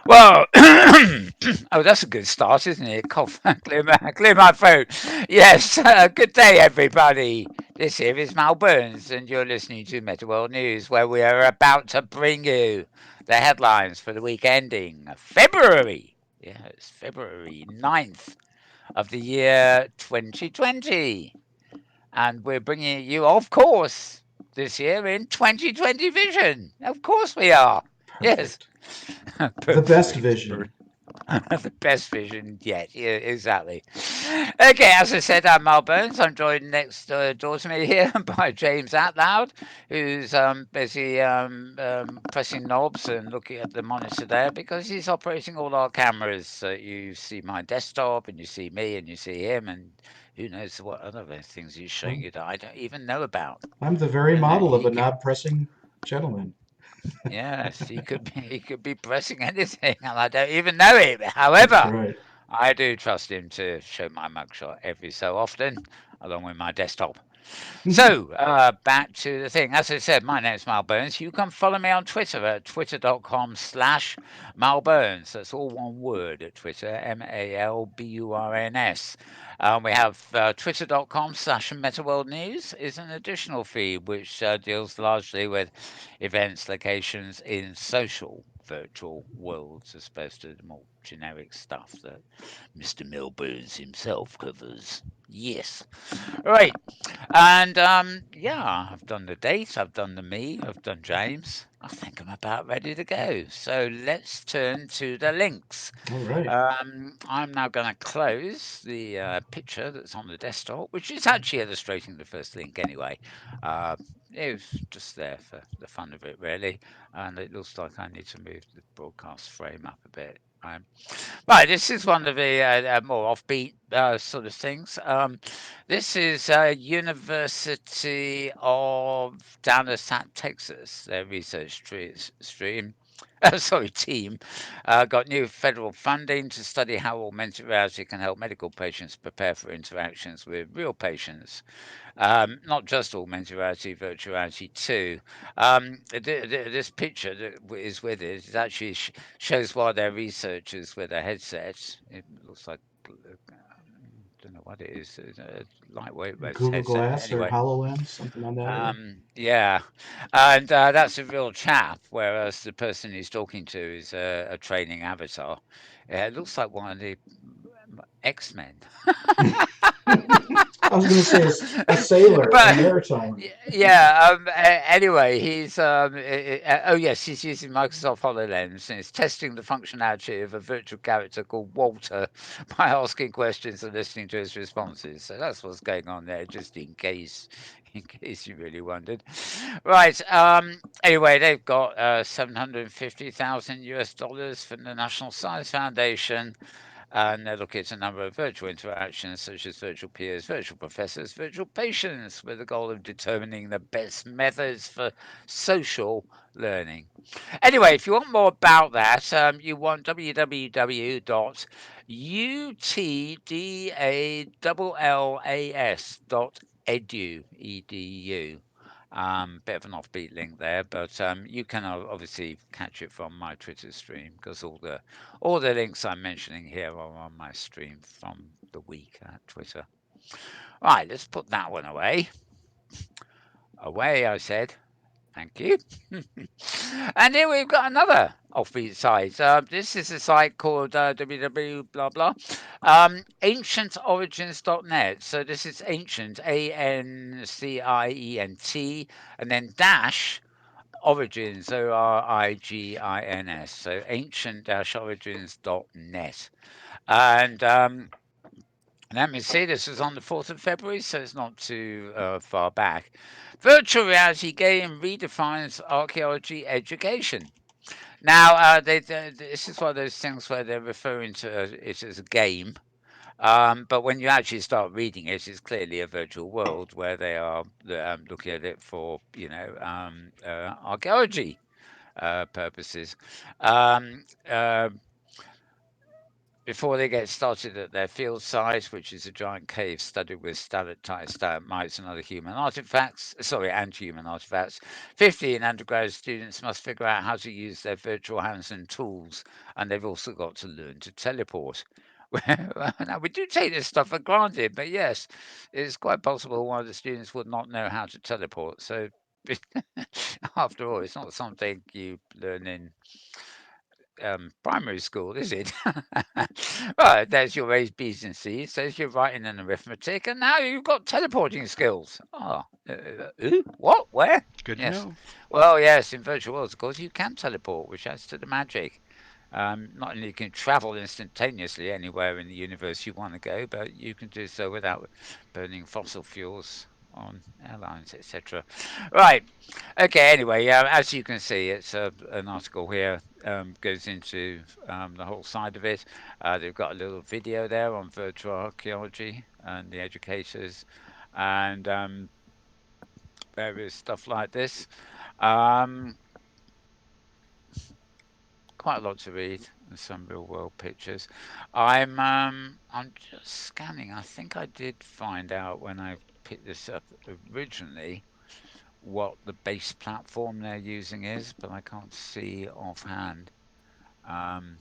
Well, oh, that's a good start, isn't it? Cough, clear my throat. Yes, good day, everybody. This here is Mal Burns, and you're listening to Metaworld News, where we are about to bring you the headlines for the week ending February. Yeah, it's February 9th of the year 2020. And we're bringing you, of course, this year in 2020 vision. Of course we are. Yes. Perfect. The best Perfect. vision. The best vision yet. Yeah, exactly. Okay, as I said, I'm Mal Burns. I'm joined next door to me here by James Atloud, who's busy pressing knobs and looking at the monitor there because he's operating all our cameras. So you see my desktop and you see me and you see him and who knows what other things he's showing Well, you that I don't even know about. I'm the very You know, model of he a could. knob pressing gentleman. Yes, he could be pressing anything, and I don't even know it. That's However, right. I do trust him to show my mugshot every so often, along with my desktop. So, back to the thing. As I said, my name's Mal Burns. You can follow me on Twitter at twitter.com/Mal Burns. That's all one word at Twitter, Malburns. We have twitter.com/Metaworld News is an additional feed which deals largely with events, locations in social virtual worlds, as opposed to the more generic stuff that Mr. Milburns himself covers. Yes. Right. And yeah, I've done the date, I've done the me, I've done James. I think I'm about ready to go. So let's turn to the links. All right. I'm now going to close the picture that's on the desktop, which is actually illustrating the first link anyway. Uh, it was just there for the fun of it, really. And it looks like I need to move the broadcast frame up a bit. Right, this is one of the more offbeat sort of things. This is University of Dallas at Texas, their research stream. Sorry, team got new federal funding to study how augmented reality can help medical patients prepare for interactions with real patients. Not just augmented reality, virtual reality too. This picture that is with it, it actually shows why they're researchers with a headset. It looks like don't know what it is. It's a lightweight Google headset. Glass or Anyway, HoloLens, something on that order. yeah, and that's a real chap, whereas the person he's talking to is a training avatar. Yeah, it looks like one of the X-Men. I was going to say a sailor, a But maritime. yeah. Anyway, he's oh yes, he's using Microsoft HoloLens and he's testing the functionality of a virtual character called Walter by asking questions and listening to his responses. So that's what's going on there, just in case you really wondered. Right. Anyway, they've got 750,000 US dollars from the National Science Foundation, and they're looking at a number of virtual interactions, such as virtual peers, virtual professors, virtual patients, with the goal of determining the best methods for social learning. Anyway, if you want more about that, you want www.utdallas.edu, edu. Bit of an offbeat link there, but you can obviously catch it from my Twitter stream because all the links I'm mentioning here are on my stream from the week at Twitter. Right, let's put that one away. Away, I said. Thank you. And here we've got another offbeat site. This is a site called www blah blah ancientorigins.net. So this is ancient, ANCIENT, and then dash origins, ORIGINS. So ancient-origins.net. And let me see, this was on the 4th of February, so it's not too far back. Virtual reality game redefines archaeology education. Now, this is one of those things where they're referring to it as a game, but when you actually start reading it, it's clearly a virtual world where they are looking at it for, archaeology purposes. Um, uh, before they get started at their field site, which is a giant cave studded with stalactites, stalagmites, and other human artifacts, sorry, and human artifacts, 15 undergrad students must figure out how to use their virtual hands and tools, and they've also got to learn to teleport. Now, we do take this stuff for granted, but yes, it's quite possible one of the students would not know how to teleport. So, after all, it's not something you learn in primary school, is it? Right, there's your A's, B's, and C's. There's your writing and arithmetic, and now you've got teleporting skills. Oh, who? What? Where? Good to Yes. know. Well, yes, in virtual worlds, of course, you can teleport, which adds to the magic. Not only can you travel instantaneously anywhere in the universe you want to go, but you can do so without burning fossil fuels on airlines, etc. Right. Okay. Anyway, as you can see, it's an article here goes into the whole side of it. They've got a little video there on virtual archaeology and the educators and various stuff like this. Um, Quite a lot to read and some real world pictures. I'm just scanning. I think I did find out when I picked this up originally what the base platform they're using is, but I can't see offhand. Um,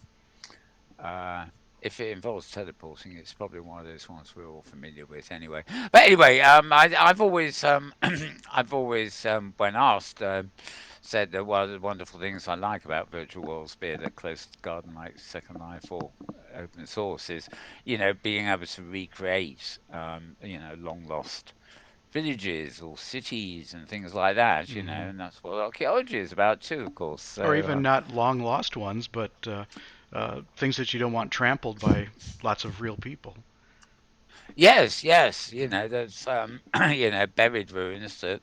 uh, if it involves teleporting, it's probably one of those ones we're all familiar with anyway. But anyway, I've always, I've always, when asked, said that one of the wonderful things I like about virtual worlds, be it a closed garden like Second Life or open source, is being able to recreate long lost villages or cities and things like that. Hmm. And that's what archaeology is about too, of course. Or So even not long lost ones, but things that you don't want trampled by lots of real people. yes, yes, there's buried ruins that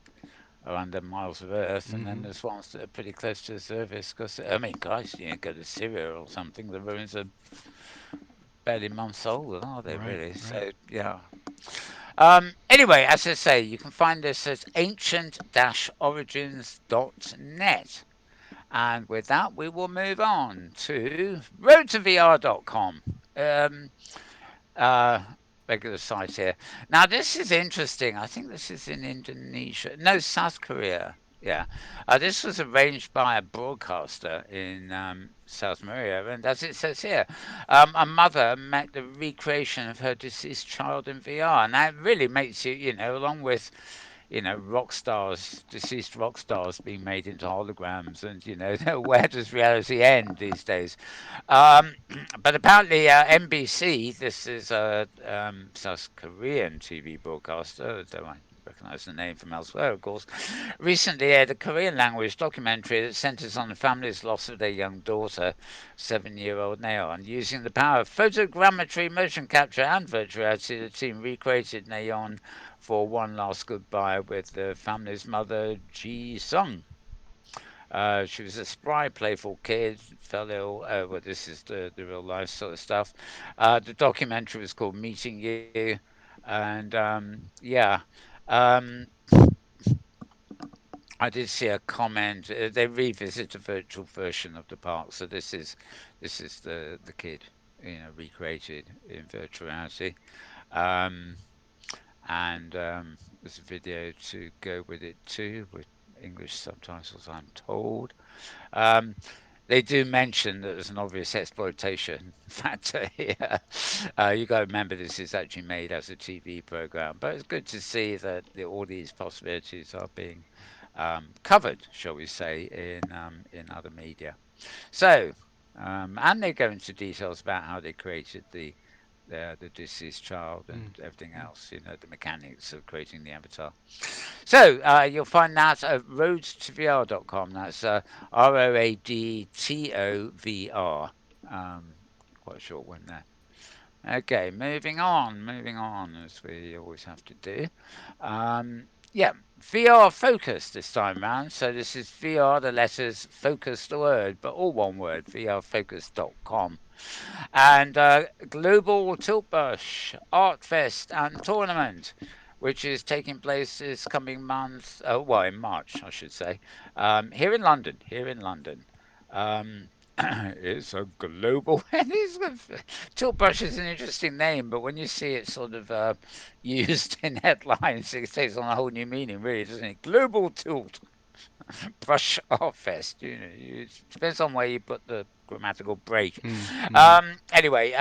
are under miles of earth, and then Hmm. there's ones that are pretty close to the surface. Because I mean, guys, go to Syria or something, the ruins are barely months old, aren't they? Right, Really? right. So yeah. Anyway, as I say, you can find this at ancient-origins.net. And with that, we will move on to roadtovr.com. Um, uh, Regular site here. Now, this is interesting. I think this is in Indonesia. No, South Korea. Yeah. This was arranged by a broadcaster in South Korea. And as it says here, a mother met the recreation of her deceased child in VR. And that really makes you, along with rock stars, deceased rock stars being made into holograms, and where does reality end these days? Um, but apparently, NBC, this is a South Korean TV broadcaster, though I recognise the name from elsewhere, of course, recently aired a Korean language documentary that centres on the family's loss of their young daughter, 7-year-old Nayeon. Using the power of photogrammetry, motion capture, and virtual reality, the team recreated Nayeon for one last goodbye with the family's mother, Ji Sung. She was a spry, playful kid, fell ill. Well, this is the real life sort of stuff. The documentary was called Meeting You. And yeah, um, I did see a comment. They revisit a virtual version of the park. So this is the kid, recreated in virtual reality. Um, and there's a video to go with it too, with English subtitles, I'm told. Um, they do mention that there's an obvious exploitation factor here. You got to remember this is actually made as a TV program, but it's good to see that all these possibilities are being covered, shall we say, in other media. So, and they go into details about how they created the deceased child and Mm. everything else, the mechanics of creating the avatar. So you'll find that at roadtovr.com. That's ROADTOVR. Um, Quite a short one there. Okay, moving on, as we always have to do. Yeah, VR focus this time round. So this is VR, the letters, focus the word, but all one word, vrfocus.com. And Global Tiltbush Art Fest and Tournament, which is taking place this coming month, well, in March, I should say, here in London. Um, It's a global. Tilt brush is an interesting name, but when you see it sort of used in headlines, it takes on a whole new meaning, really, doesn't it? Global tilt brush art fest. It depends on where you put the grammatical break. Mm-hmm. Anyway,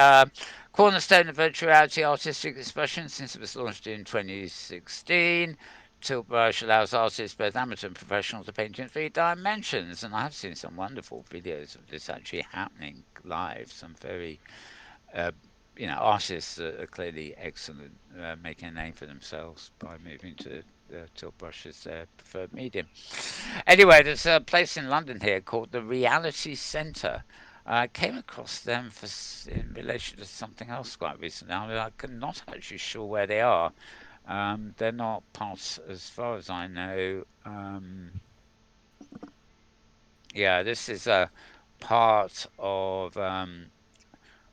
cornerstone of virtual reality artistic expression since it was launched in 2016. Tilt brush allows artists, both amateur and professional, to paint in 3 dimensions, and I've seen some wonderful videos of this actually happening live. Some very uh, artists are clearly excellent, making a name for themselves by moving to tilt brush as their preferred medium. Anyway, there's a place in London here called the Reality Centre. I came across them in relation to something else quite recently. I mean, I'm not actually sure where they are. They're not part, as far as I know. Yeah, this is a part of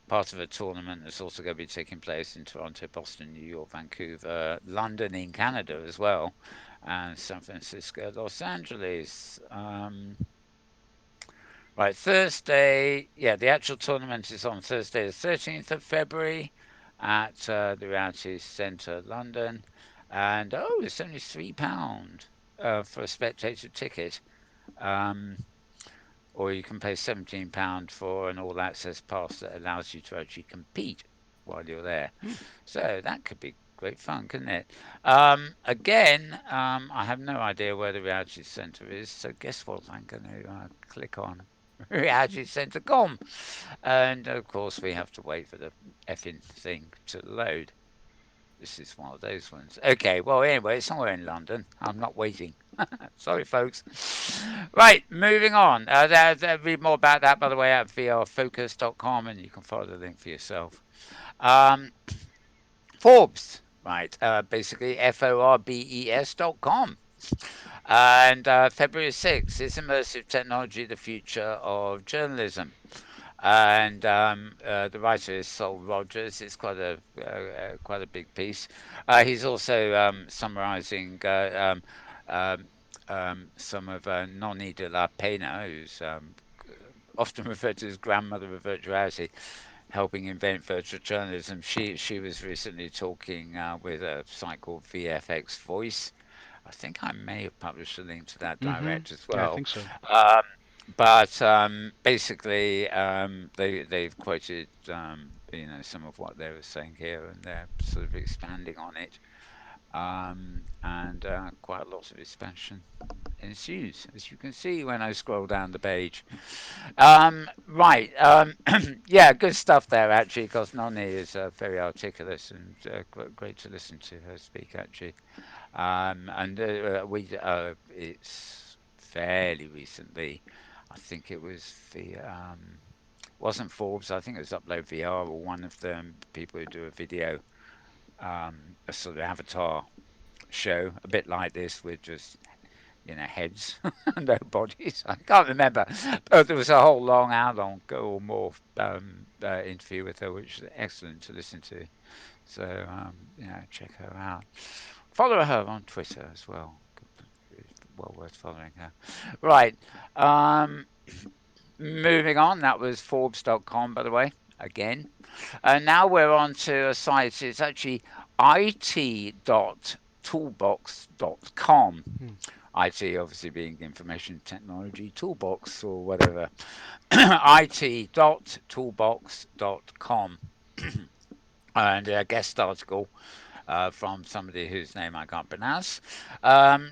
part of a tournament that's also going to be taking place in Toronto, Boston, New York, Vancouver, London in Canada as well, and San Francisco, Los Angeles. Right, Thursday. Yeah, the actual tournament is on Thursday, the 13th of February at the Reality Centre, London. And it's only £3 for a spectator ticket. Um, or you can pay £17 for an all access pass that allows you to actually compete while you're there. Hmm. So that could be great fun, couldn't it? Again, I have no idea where the Reality Centre is. So guess what? I'm going to click on realitycentre.com. And of course, we have to wait for the effing thing to load. This is one of those ones. Okay, well, anyway, it's somewhere in London. I'm not waiting. Sorry, folks. Right, moving on. Read more about that, by the way, at vrfocus.com, and you can follow the link for yourself. Um, Forbes, right? Basically, FORBES.com. And February 6th is immersive technology, the future of journalism. And the writer is Sol Rogers. It's quite a big piece. He's also summarising some of Noni de la Pena, who's often referred to as grandmother of virtuality, helping invent virtual journalism. She was recently talking with a site called VFX Voice. I think I may have published a link to that Mm-hmm. direct as Yeah, I well. think so. Um, but basically, they've quoted some of what they were saying here, and they're sort of expanding on it. And quite a lot of expansion ensues, as you can see when I scroll down the page. Right, yeah, good stuff there actually, because Noni is very articulate and great to listen to her speak actually. And it's fairly recently. I think it was the wasn't Forbes. I think it was Upload VR or one of them people who do a video, a sort of avatar show, a bit like this with just heads, no bodies. I can't remember. But there was a whole long hour long or more interview with her, which was excellent to listen to. So check her out. Follow her on Twitter as well. It's well worth following her. Right. Um, Moving on. That was Forbes.com, by the way. Again. And now we're on to a site. It's actually it.toolbox.com. Hmm. IT obviously being information technology toolbox or whatever. it.toolbox.com. And a guest article from somebody whose name I can't pronounce,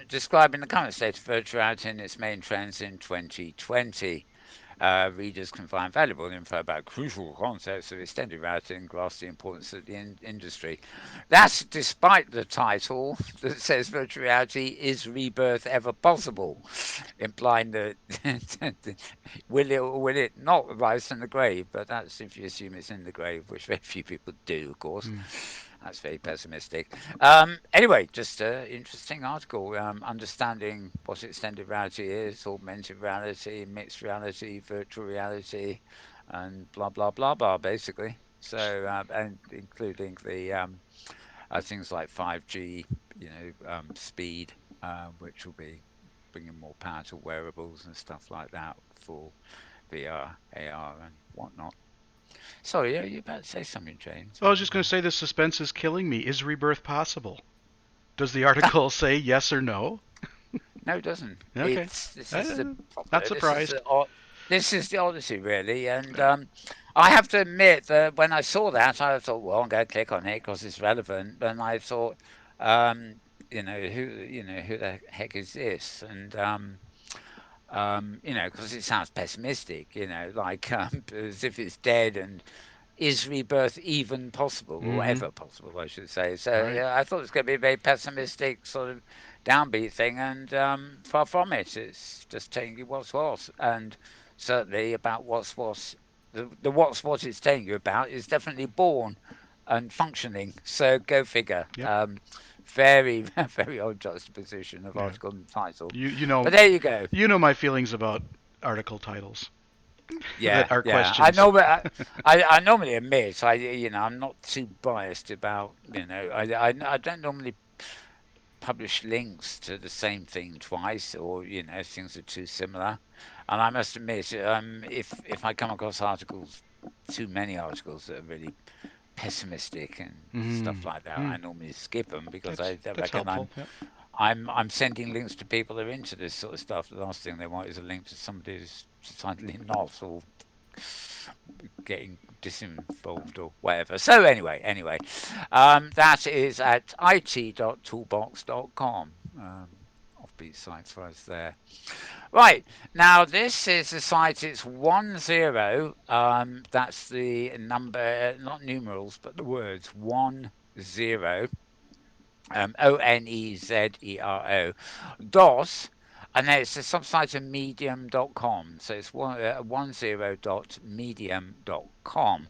describing the current state of virtuality and its main trends in 2020. Readers can find valuable info about crucial concepts of extended reality and grasp the importance of the industry. That's despite the title that says virtual reality is rebirth ever possible, implying that will it or will it not rise from the grave? But that's if you assume it's in the grave, which very few people do, of course. Hmm. That's very pessimistic. Anyway, just an interesting article. Understanding what extended reality is, augmented reality, mixed reality, virtual reality, and blah blah blah blah, basically. So, and including the things like 5G, speed, which will be bringing more power to wearables and stuff like that for VR, AR, and whatnot. Sorry, are you about to say something, James? I was just going to say the suspense is killing me. Is rebirth possible? Does the article say yes or no? No, it doesn't. Okay. It's this is the Uh, Not problem. surprised. This is the odyssey, really. And I have to admit that when I saw that, I thought, well, I'm going to click on it because it's relevant. And I thought, um, who the heck is this? And because it sounds pessimistic, like as if it's dead and is rebirth even possible or Mm-hmm. ever possible, I should say. So Right. yeah, I thought it was going to be a very pessimistic sort of downbeat thing, and far from it. It's just telling you what's what, and certainly about what's what. The what's what it's telling you about is definitely born and functioning. So go figure. Yep. Very very odd juxtaposition of Yeah. article and title, You know but there you go. you know my feelings about article titles Yeah, that are yeah. I questions. know, but I normally admit I'm not too biased about I don't normally publish links to the same thing twice, or things are too similar. And I must admit, if I come across articles, too many articles that are really pessimistic and stuff like that, Mm-hmm. I normally skip them because I That's reckon helpful. Yep. I'm sending links to people who are into this sort of stuff. The last thing they want is a link to somebody who's decidedly not, or getting disinvolved or whatever. So anyway, that is at it.toolbox.com. Offbeat site for us there. Right, now this is the site, it's 10. That's the number, not numerals, but the words 10. ONEZERO. DOS, and then it's a subsite of medium.com. So it's 10.medium.com.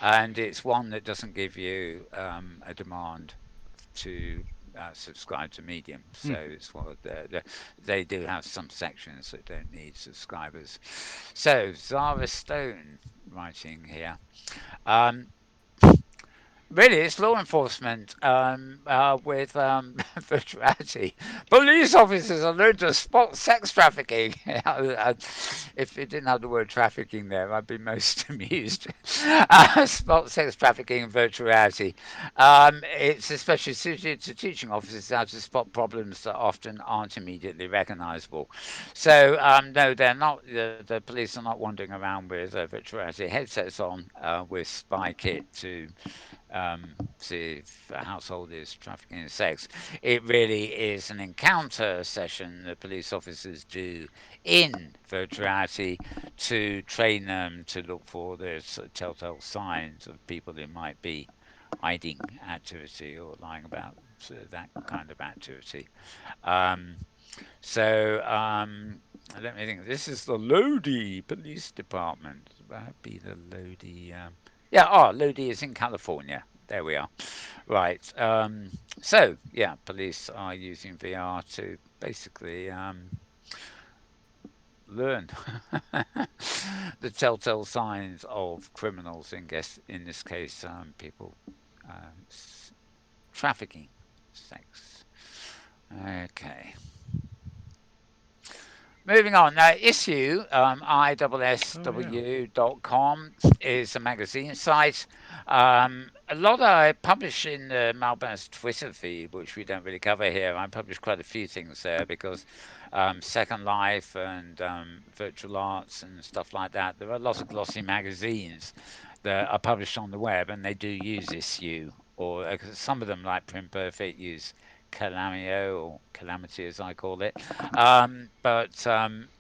And it's one that doesn't give you a demand to subscribe to Medium. So Hmm. it's one of they do have some sections that don't need subscribers. So Zara Stone writing here. Um, Really, it's law enforcement with virtual reality. Police officers are known to spot sex trafficking. If it didn't have the word trafficking there, I'd be most amused. Spot sex trafficking in virtual reality. It's especially suited to teaching officers how to spot problems that often aren't immediately recognisable. So, no, they're not. The police are not wandering around with virtual reality headsets on with spy kit to see if a household is trafficking in sex. It really is an encounter session that police officers do in virtual reality to train them to look for the sort of telltale signs of people who might be hiding activity or lying about that kind of activity. Um, so let me think. This is the Lodi Police Department. That'd be the Lodi. Yeah, Lodi is in California. There we are. Right. So yeah, police are using VR to basically learn the telltale signs of criminals. In this case, people trafficking sex. Okay. Moving on now, issue Oh yeah. ISSW.com is a magazine site. A lot I publish in the Malburn's Twitter feed, which we don't really cover here. I publish quite a few things there because Second Life and Virtual Arts and stuff like that. There are lots of glossy magazines that are published on the web, and they do use issue, or some of them, like Print Perfect, use Calamio or Calamity as I call it. But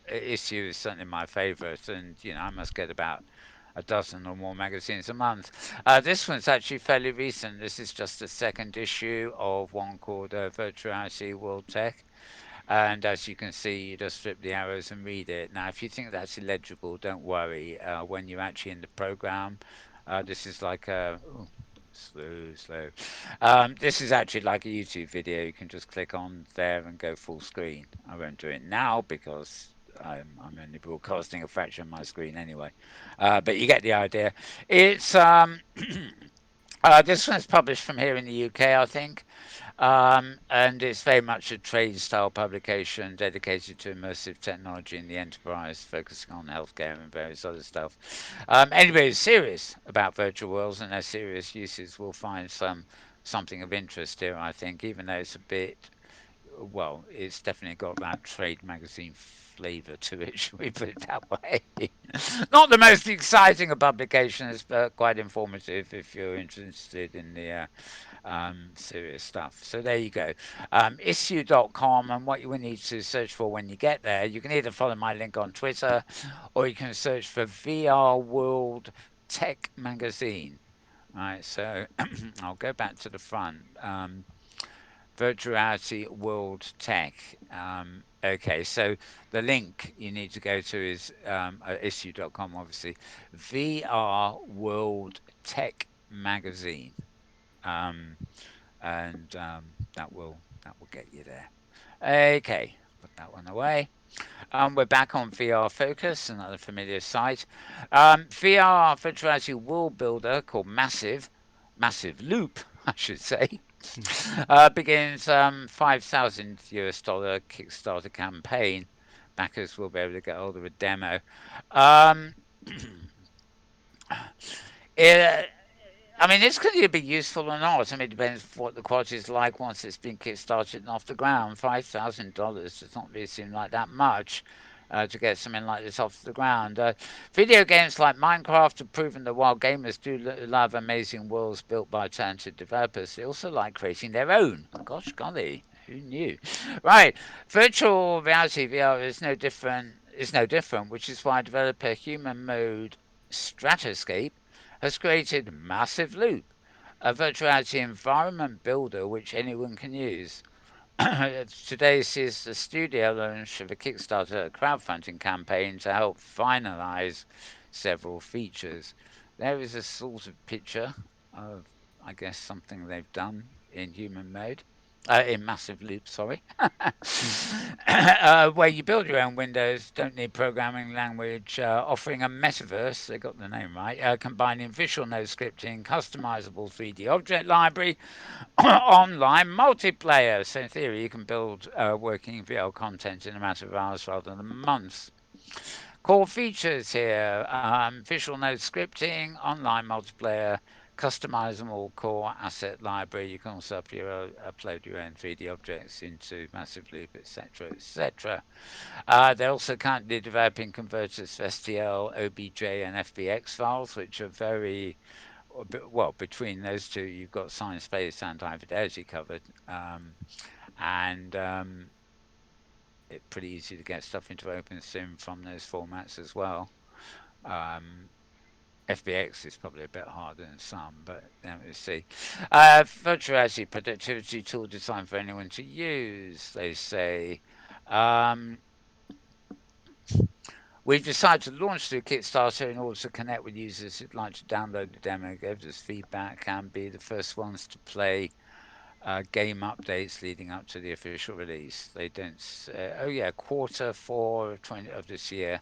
issue is certainly my favourite, and I must get about a dozen or more magazines a month. This one's actually fairly recent. This is just the second issue of one called Virtuality World Tech. And as you can see, you just flip the arrows and read it. Now, if you think that's illegible, don't worry. When you're actually in the program, this is like a slow. This is actually like a YouTube video. You can just click on there and go full screen. I won't do it now because I'm only broadcasting a fraction of my screen anyway. But you get the idea. It's This one's published from here in the UK, I think. And it's very much a trade style publication dedicated to immersive technology in the enterprise, focusing on healthcare and various other stuff. Anybody who's serious about virtual worlds and their serious uses will find something of interest here, I think, even though it's a bit, well, it's definitely got that trade magazine flavour to it, should we put it that way? Not the most exciting of publications, but quite informative if you're interested in the serious stuff. So there you go. Issue.com, and what you will need to search for when you get there, you can either follow my link on Twitter or you can search for VR World Tech Magazine. All right, so I'll go back to the front. Virtual Reality World Tech. Okay, so the link you need to go to is issue.com, obviously. VR World Tech Magazine. Um, and that will get you there. Okay, put that one away. We're back on VR Focus, another familiar site. VR virtual reality world builder called Massive Loop, I should say, begins 5,000 US dollar Kickstarter campaign. Backers will be able to get hold of a demo. Um, it, I mean, this could either be useful or not. I mean, it depends what the quality is like once it's been kickstarted and off the ground. $5,000 does not really seem like that much to get something like this off the ground. Video games like Minecraft have proven that while gamers do love amazing worlds built by talented developers, they also like creating their own. Gosh golly, who knew? Right, virtual reality VR is no different. Which is why developer Human Mode Stratoscape has created Massive Loop, a virtuality environment builder which anyone can use. Today sees the studio launch of a Kickstarter crowdfunding campaign to help finalize several features. There is a sort of picture of, I guess, something they've done in human mode. In massive loop, sorry, where you build your own windows, don't need programming language, offering a metaverse, they got the name right, combining visual node scripting, customizable 3D object library, online multiplayer. So in theory, you can build working VL content in a matter of hours rather than months. Core features here: visual node scripting, online multiplayer, customizable core asset library. You can also upload your own 3D objects into Massive Loop, etc., etc. They're also currently developing converters for STL, OBJ, and FBX files, which are very well, between those two, you've got science space and high fidelity covered, and it's pretty easy to get stuff into OpenSim from those formats as well. Um, FBX is probably a bit harder than some, but let's see. Virtual reality productivity tool designed for anyone to use, they say. Um, We've decided to launch through Kickstarter in order to connect with users who'd like to download the demo, give us feedback, and be the first ones to play game updates leading up to the official release. They don't. Oh yeah, quarter 4 of this year,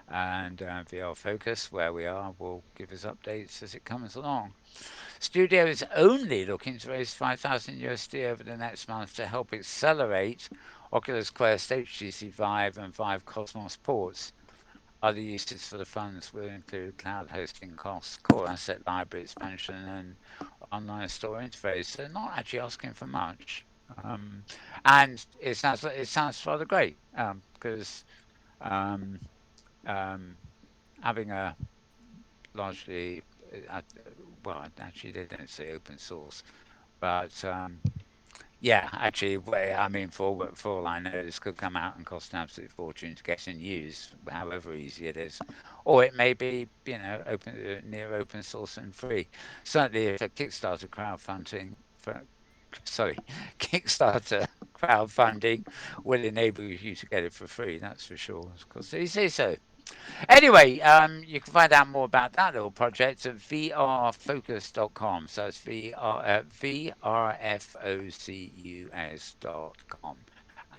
and VR Focus, where we are, will give us updates as it comes along. Studio is only looking to raise 5,000 USD over the next month to help accelerate Oculus Quest, HTC Vive, and Vive Cosmos ports. Other uses for the funds will include cloud hosting costs, core asset library expansion, and online store interface. So not actually asking for much, and it sounds rather great because um, um, having a largely well, actually they don't say open source, but yeah, actually, I mean, for all I know, this could come out and cost an absolute fortune to get and use, however easy it is, or it may be, open near open source and free. Certainly, if a Kickstarter crowdfunding, for, sorry, Kickstarter crowdfunding will enable you to get it for free. That's for sure, because they say so. Anyway, you can find out more about that little project at vrfocus.com. So it's vrfocus.com.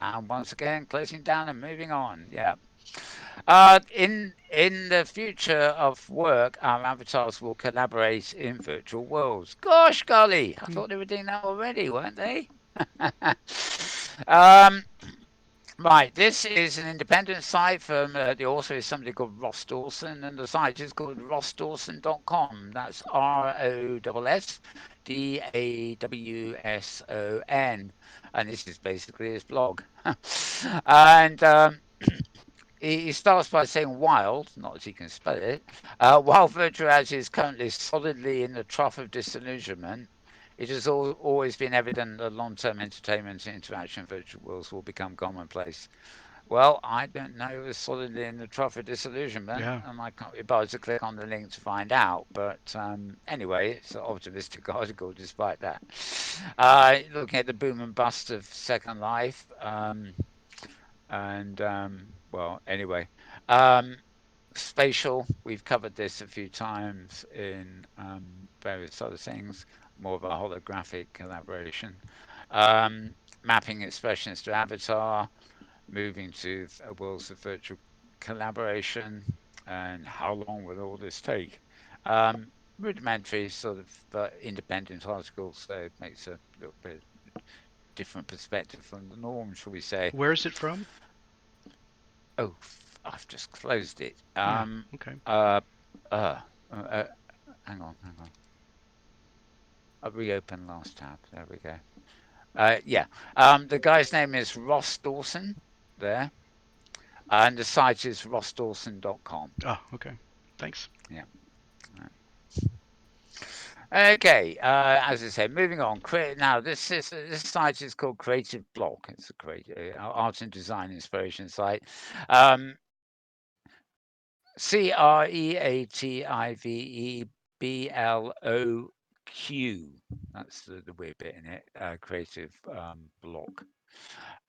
And once again, closing down and moving on. Yeah. In the future of work, our avatars will collaborate in virtual worlds. Gosh, golly, I Hmm. thought they were doing that already, weren't they? um, right, this is an independent site from the author is somebody called Ross Dawson, and the site is called rossdawson.com. That's ROSSDAWSON, and this is basically his blog. and he starts by saying wild, not as he can spell it, while virtual reality is currently solidly in the trough of disillusionment, it has always been evident that long-term entertainment and interaction in virtual worlds will become commonplace. Well, I don't know it was solidly in the trough of disillusionment, Yeah. and I can't be bothered to click on the link to find out. But anyway, it's an optimistic article despite that. Looking at the boom and bust of Second Life, and well, anyway, um, spatial. We've covered this a few times in various other things. More of a holographic collaboration. Um, Mapping expressions to avatar, moving to worlds of virtual collaboration, and how long will all this take? Rudimentary, sort of independent article, so it makes a little bit different perspective from the norm, shall we say? Where is it from? Oh, I've just closed it. Ah, okay. Uh, uh, uh, hang on. I reopened last tab. There we go. Yeah. The guy's name is Ross Dawson there, and the site is rossdawson.com. Oh, okay. Thanks. Yeah. Okay. As I said, moving on. Now, this site is called Creative Block. It's a creative art and design inspiration site. Um, CreativeBlock. That's the weird bit in it. Creative block.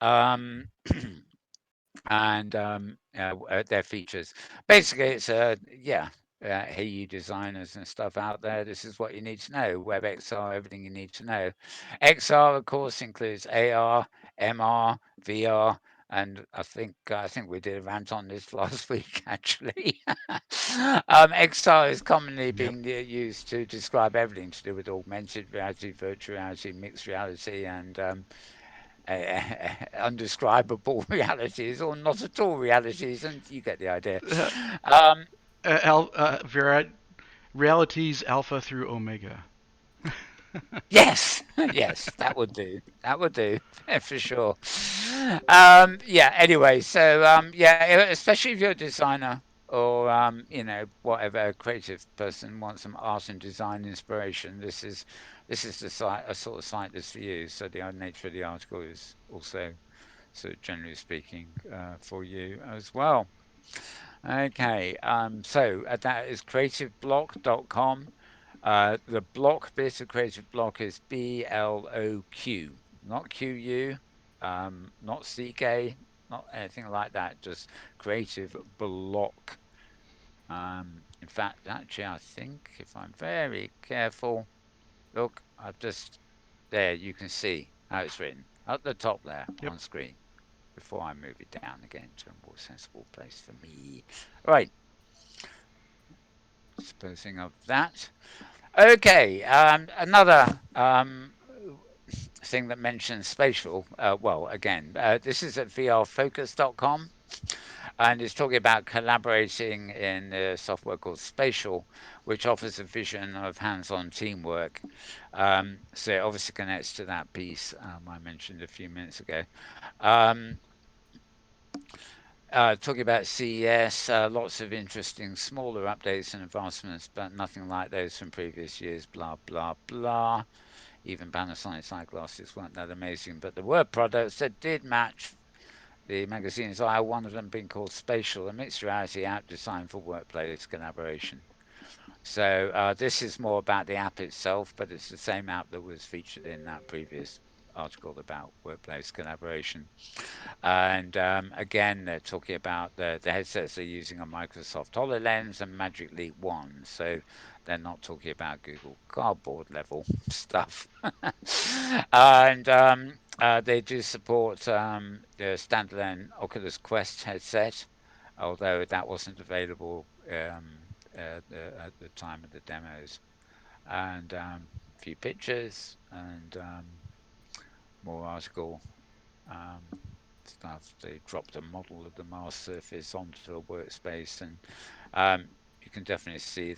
Um, and their features. Basically, it's hey, you designers and stuff out there, this is what you need to know. WebXR, everything you need to know. XR, of course, includes AR, MR, VR, and I think we did a rant on this last week actually. XR is commonly Yep. being used to describe everything to do with augmented reality, virtual reality, mixed reality, and undescribable realities or not at all realities, and you get the idea. Uh, Um, Vera, realities alpha through omega. yes, yes, that would do. That would do for sure. Yeah. Anyway, so yeah, especially if you're a designer or whatever creative person wants some art and design inspiration, this is the site a sort of site that's for you. So the nature of the article is also, so generally speaking, for you as well. Okay, so that is creativeblock.com. The block bit of Creative Block is BLOQ, not QU, not CK, not anything like that, just Creative Block. In fact, actually, I think if I'm very careful, look, I've just, there, you can see how it's written at the top there Yep. on screen before I move it down again to a more sensible place for me. Right, disposing of that. Okay, another thing that mentions spatial. Well, again, this is at vrfocus.com, and it's talking about collaborating in a software called Spatial, which offers a vision of hands-on teamwork. So it obviously connects to that piece I mentioned a few minutes ago. Um, Talking about CES, lots of interesting smaller updates and advancements, but nothing like those from previous years. Blah blah blah. Even Panasonic eyeglasses weren't that amazing, but there were products that did match the magazine's eye. One of them being called Spatial, a mixed reality app designed for workplace collaboration. So this is more about the app itself, but it's the same app that was featured in that previous article about workplace collaboration. And again, they're talking about the headsets they're using on Microsoft HoloLens and Magic Leap 1. So they're not talking about Google Cardboard level stuff. And they do support the standalone Oculus Quest headset. although that wasn't available at the time of the demos. And a few pictures and more article um, stuff. They dropped a model of the Mars surface onto a workspace, and you can definitely see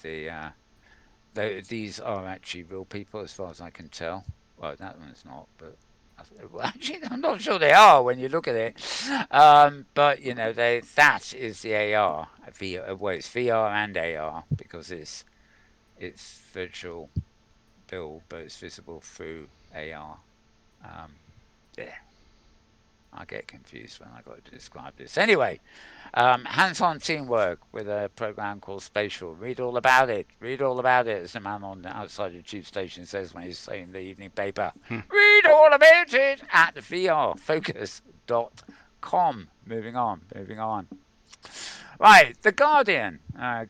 these are actually real people as far as I can tell. Well, that one's not, but well, actually, I'm not sure they are when you look at it. But you know, that is the AR. Well, it's VR and AR because it's virtual build, but it's visible through AR. Um, yeah, I get confused when I got to describe this. Anyway, hands-on teamwork with a program called Spatial. Read all about it. Read all about it, as the man on the outside of the tube station says when he's saying the evening paper. Hmm. Read all about it at vrfocus.com. Moving on, moving on. Right, The Guardian,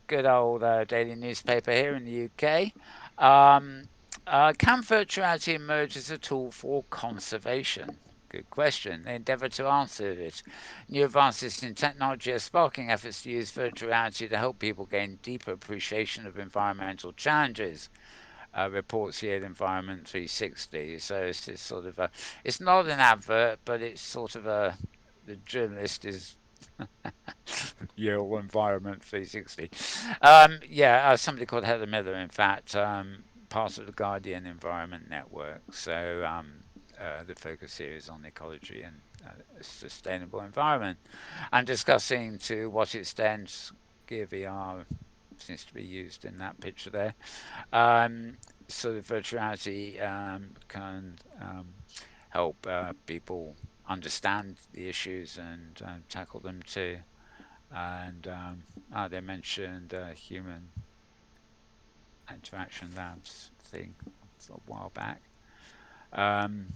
good old daily newspaper here in the UK. Um, can virtuality emerge as a tool for conservation? Good question. They endeavour to answer it. New advances in technology are sparking efforts to use virtuality to help people gain deeper appreciation of environmental challenges. Reports here at Environment 360. So it's sort of it's not an advert, but it's sort of the journalist is Yale Environment 360. Yeah, somebody called Heather Miller, in fact, part of the Guardian Environment Network. So the focus here is on ecology and sustainable environment, and discussing to what extent Gear VR seems to be used in that picture there. Um, sort of virtuality can help people understand the issues and tackle them too. And they mentioned human interaction labs thing a while back. Um,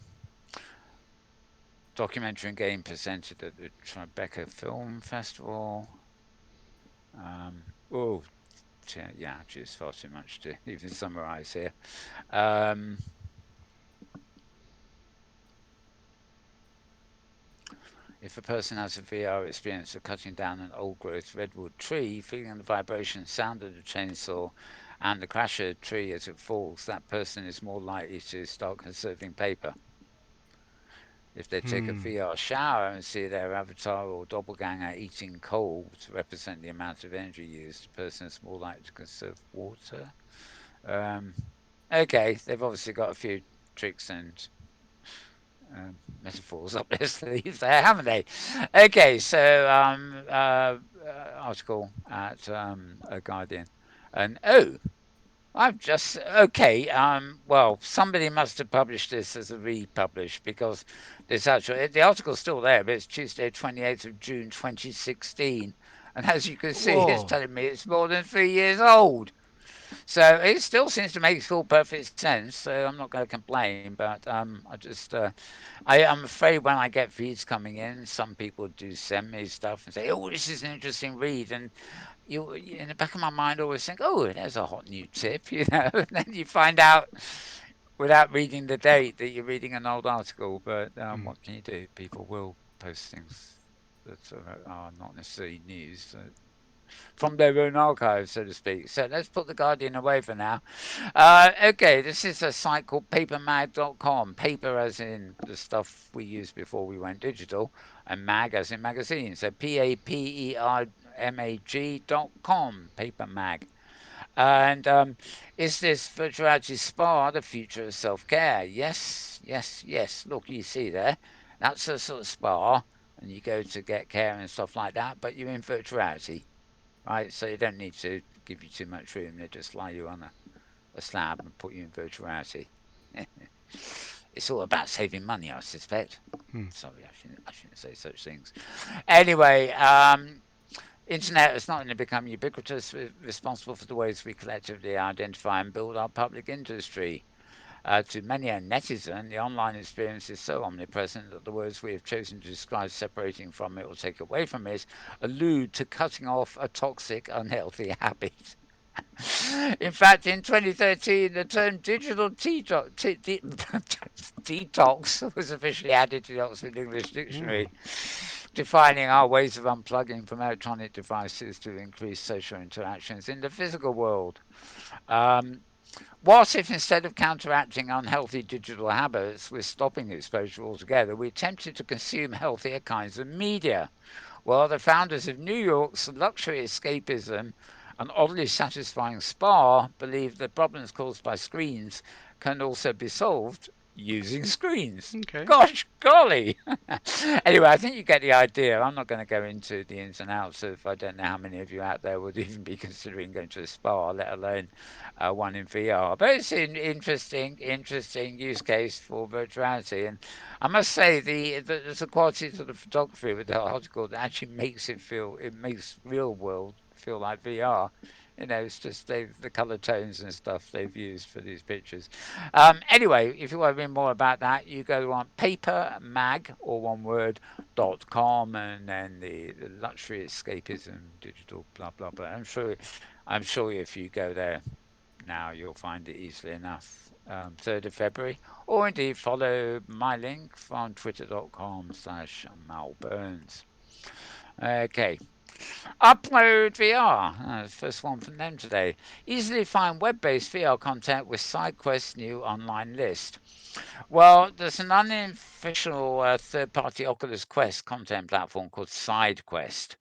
documentary and game presented at the Tribeca Film Festival. Oh, yeah, just far too much to even summarize here. Um, if a person has a VR experience of cutting down an old growth redwood tree, feeling the vibration sound of the chainsaw and the crash of the tree as it falls, that person is more likely to start conserving paper. If they take a Hmm. VR shower and see their avatar or doppelganger eating coal to represent the amount of energy used, the person is more likely to conserve water. Um, okay, they've obviously got a few tricks and metaphors up their sleeves there, haven't they? Okay, so article at a Guardian, and I've just okay. Well, somebody must have published this as a republish because this actually the article's still there, but it's Tuesday, 28th of June, 2016, and as you can see, it's Whoa. telling me it's more than 3 years old. So it still seems to make full perfect sense. So I'm not going to complain, but I'm afraid when I get feeds coming in, some people do send me stuff and say, "Oh, this is an interesting read," and you in the back of my mind always think, "Oh, there's a hot new tip," and then you find out without reading the date that you're reading an old article. But Hmm. what can you do? People will post things that are not necessarily news. From their own archives, so to speak. So let's put the Guardian away for now. Okay, this is a site called papermag.com. Paper as in the stuff we used before we went digital, and mag as in magazine. So papermag.com, papermag. And is this virtuality spa the future of self-care? Yes, yes, yes. Look, you see there, that's a sort of spa, and you go to get care and stuff like that, but you're in virtuality, right? So you don't need to give you too much room. They just lie you on a slab and put you in virtuality. It's all about saving money, I suspect. Hmm. Sorry, I shouldn't say such things. Anyway, internet has not only become ubiquitous, responsible for the ways we collectively identify and build our public industry. To many a netizen, the online experience is so omnipresent that the words we have chosen to describe separating from it or take away from it allude to cutting off a toxic, unhealthy habit. In fact, in 2013, the term digital detox was officially added to the Oxford English Hmm. Dictionary. defining our ways of unplugging from electronic devices to increase social interactions in the physical world. Um, what if instead of counteracting unhealthy digital habits with stopping exposure altogether, we attempted to consume healthier kinds of media? Well, the founders of New York's luxury escapism and oddly satisfying spa believe that problems caused by screens can also be solved using screens. Okay. Gosh golly! Anyway, I think you get the idea. I'm not going to go into the ins and outs of. I don't know how many of you out there would even be considering going to a spa, let alone one in VR. But it's an interesting use case for virtuality. And I must say, there's a quality to the photography with the article that actually it makes real world feel like VR. You know, it's just the color tones and stuff they've used for these pictures. Anyway, if you want to read more about that, you go on papermag, or one word, .com, and then the luxury escapism digital blah blah blah. I'm sure if you go there now, you'll find it easily enough. 3rd of February, or indeed follow my link from twitter.com/malburns. Okay, Upload VR. First one from them today. Easily find web-based VR content with SideQuest's new online list. Well, there's an unofficial third-party Oculus Quest content platform called SideQuest.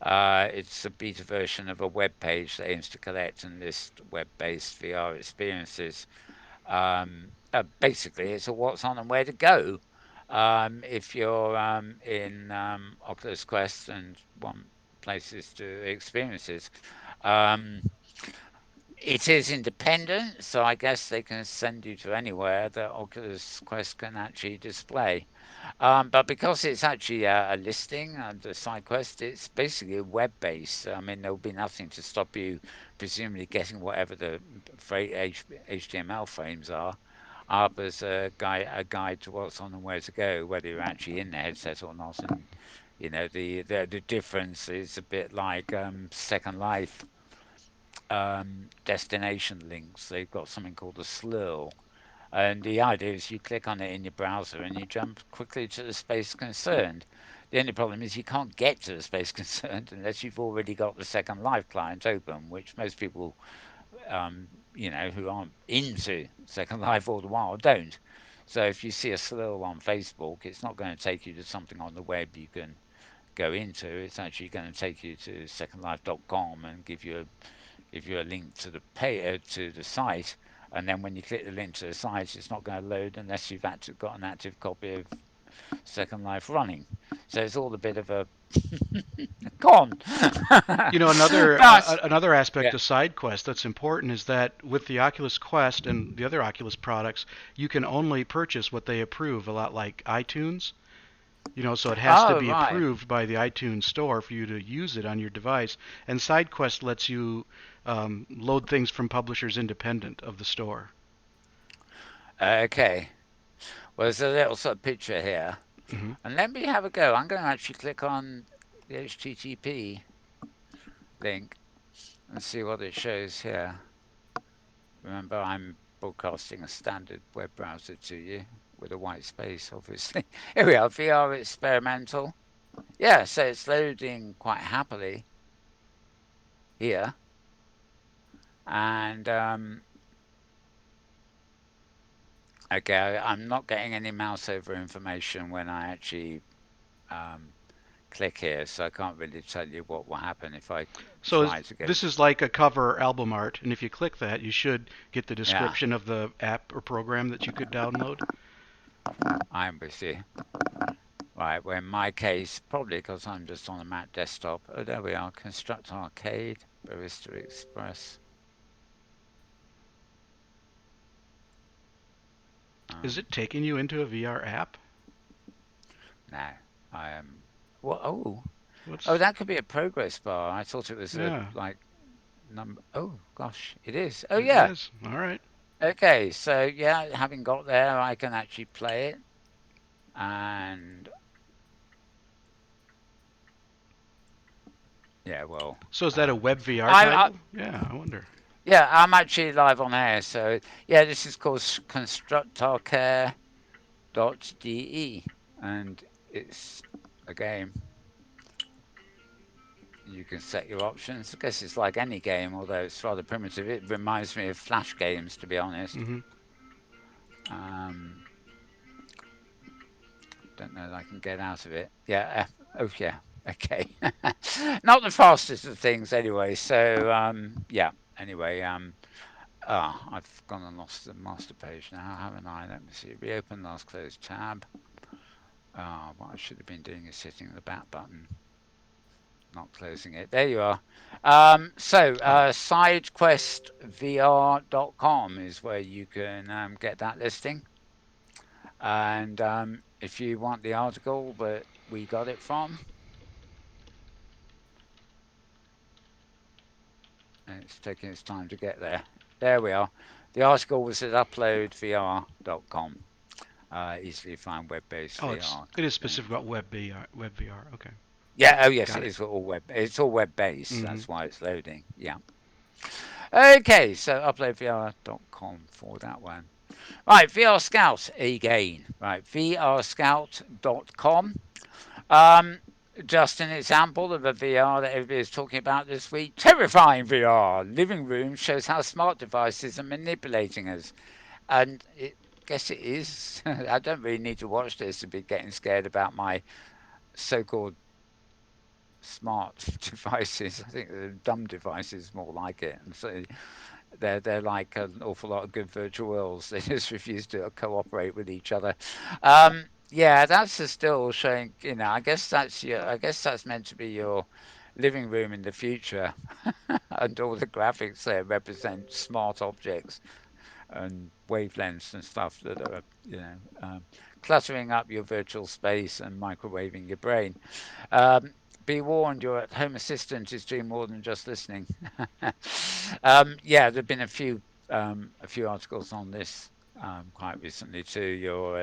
It's a beta version of a web page that aims to collect and list web-based VR experiences. Basically, it's a what's on and where to go. If you're in Oculus Quest and want places to experiences, um, it is independent, so I guess they can send you to anywhere that Oculus Quest can actually display. But because it's actually a listing under SideQuest, it's basically web-based. I mean, there'll be nothing to stop you, presumably getting whatever the HTML frames are, up as a guide to what's on and where to go, whether you're actually in the headset or not. And the difference is a bit like Second Life destination links. They've got something called a slurl, and the idea is you click on it in your browser and you jump quickly to the space concerned. The only problem is you can't get to the space concerned unless you've already got the Second Life client open, which most people, who aren't into Second Life all the while don't. So if you see a slur on Facebook, it's not going to take you to something on the web you can go into. It's actually going to take you to secondlife.com and give you a link to the site, and then when you click the link to the site, it's not going to load unless you've got an active copy of Second Life running. So it's all a bit of a con. You know, another But another aspect yeah. of SideQuest that's important is that with the Oculus Quest and the other Oculus products, you can only purchase what they approve, a lot like iTunes. You know, so it has to Oh be right. approved by the iTunes store for you to use it on your device. And SideQuest lets you load things from publishers independent of the store. Okay. Well, there's a little sort of picture here, Hmm. and let me have a go. I'm going to actually click on the HTTP link and see what it shows here. Remember, I'm broadcasting a standard web browser to you with a white space, obviously. Here we are, VR experimental. Yeah, so it's loading quite happily here. And, okay, I'm not getting any mouse over information when I actually um, click here, so I can't really tell you what will happen if I So try to get this it. is like a cover album art, and if you click that, you should get the Yeah, description of the app or program that you could download. I'm with you. Right, well, in my case, probably because I'm just on a Mac desktop. Oh, there we are. Construct Arcade, Barista Express. Is Um, it taking you into a VR app? no, I am. Well, oh, What's that could be a progress bar. I thought it was a yeah, like number. Oh gosh, it is. Oh it yeah. is. All right. Okay, so yeah, having got there, I can actually play it, and yeah, well, So is that a web VR I title? Yeah, I wonder. yeah, I'm actually live on air. So yeah, this is called constructarcare.de, and it's a game. You can set your options. I guess it's like any game, although it's rather primitive. It reminds me of Flash games, to be honest. Mm-hmm. Um, don't know that I can get out of it. Yeah. Oh, yeah. Okay. Not the fastest of things, anyway. So, yeah. Anyway, I've gone and lost the master page now, haven't I? Let me see. Reopen last closed tab. What I should have been doing is hitting the back button, not closing it. There you are. SideQuestVR.com is where you can get that listing. And if you want the article that we got it from, and it's taking its time to get there. There we are. The article was at uploadvr.com. Easily find web-based Oh, VR it is content. specific about web VR. Okay. Yeah. Oh, yes. Got It it. is all web. It's all web-based. Mm-hmm. That's why it's loading. Yeah. Okay. So uploadvr.com for that one. Right. VRScout again. Right. VRScout.com. Um, just an example of a VR that everybody's talking about this week. Terrifying VR. Living room shows how smart devices are manipulating us. And it guess it is. I don't really need to watch this to be getting scared about my so-called smart devices. I think the dumb devices more like it. And so they're like an awful lot of good virtual worlds. They just refuse to cooperate with each other. Yeah, that's a still showing. I guess that's meant to be your living room in the future, and all the graphics there represent smart objects and wavelengths and stuff that are cluttering up your virtual space and microwaving your brain. Um, be warned, your home assistant is doing more than just listening. Yeah, there've been a few articles on this quite recently too. Your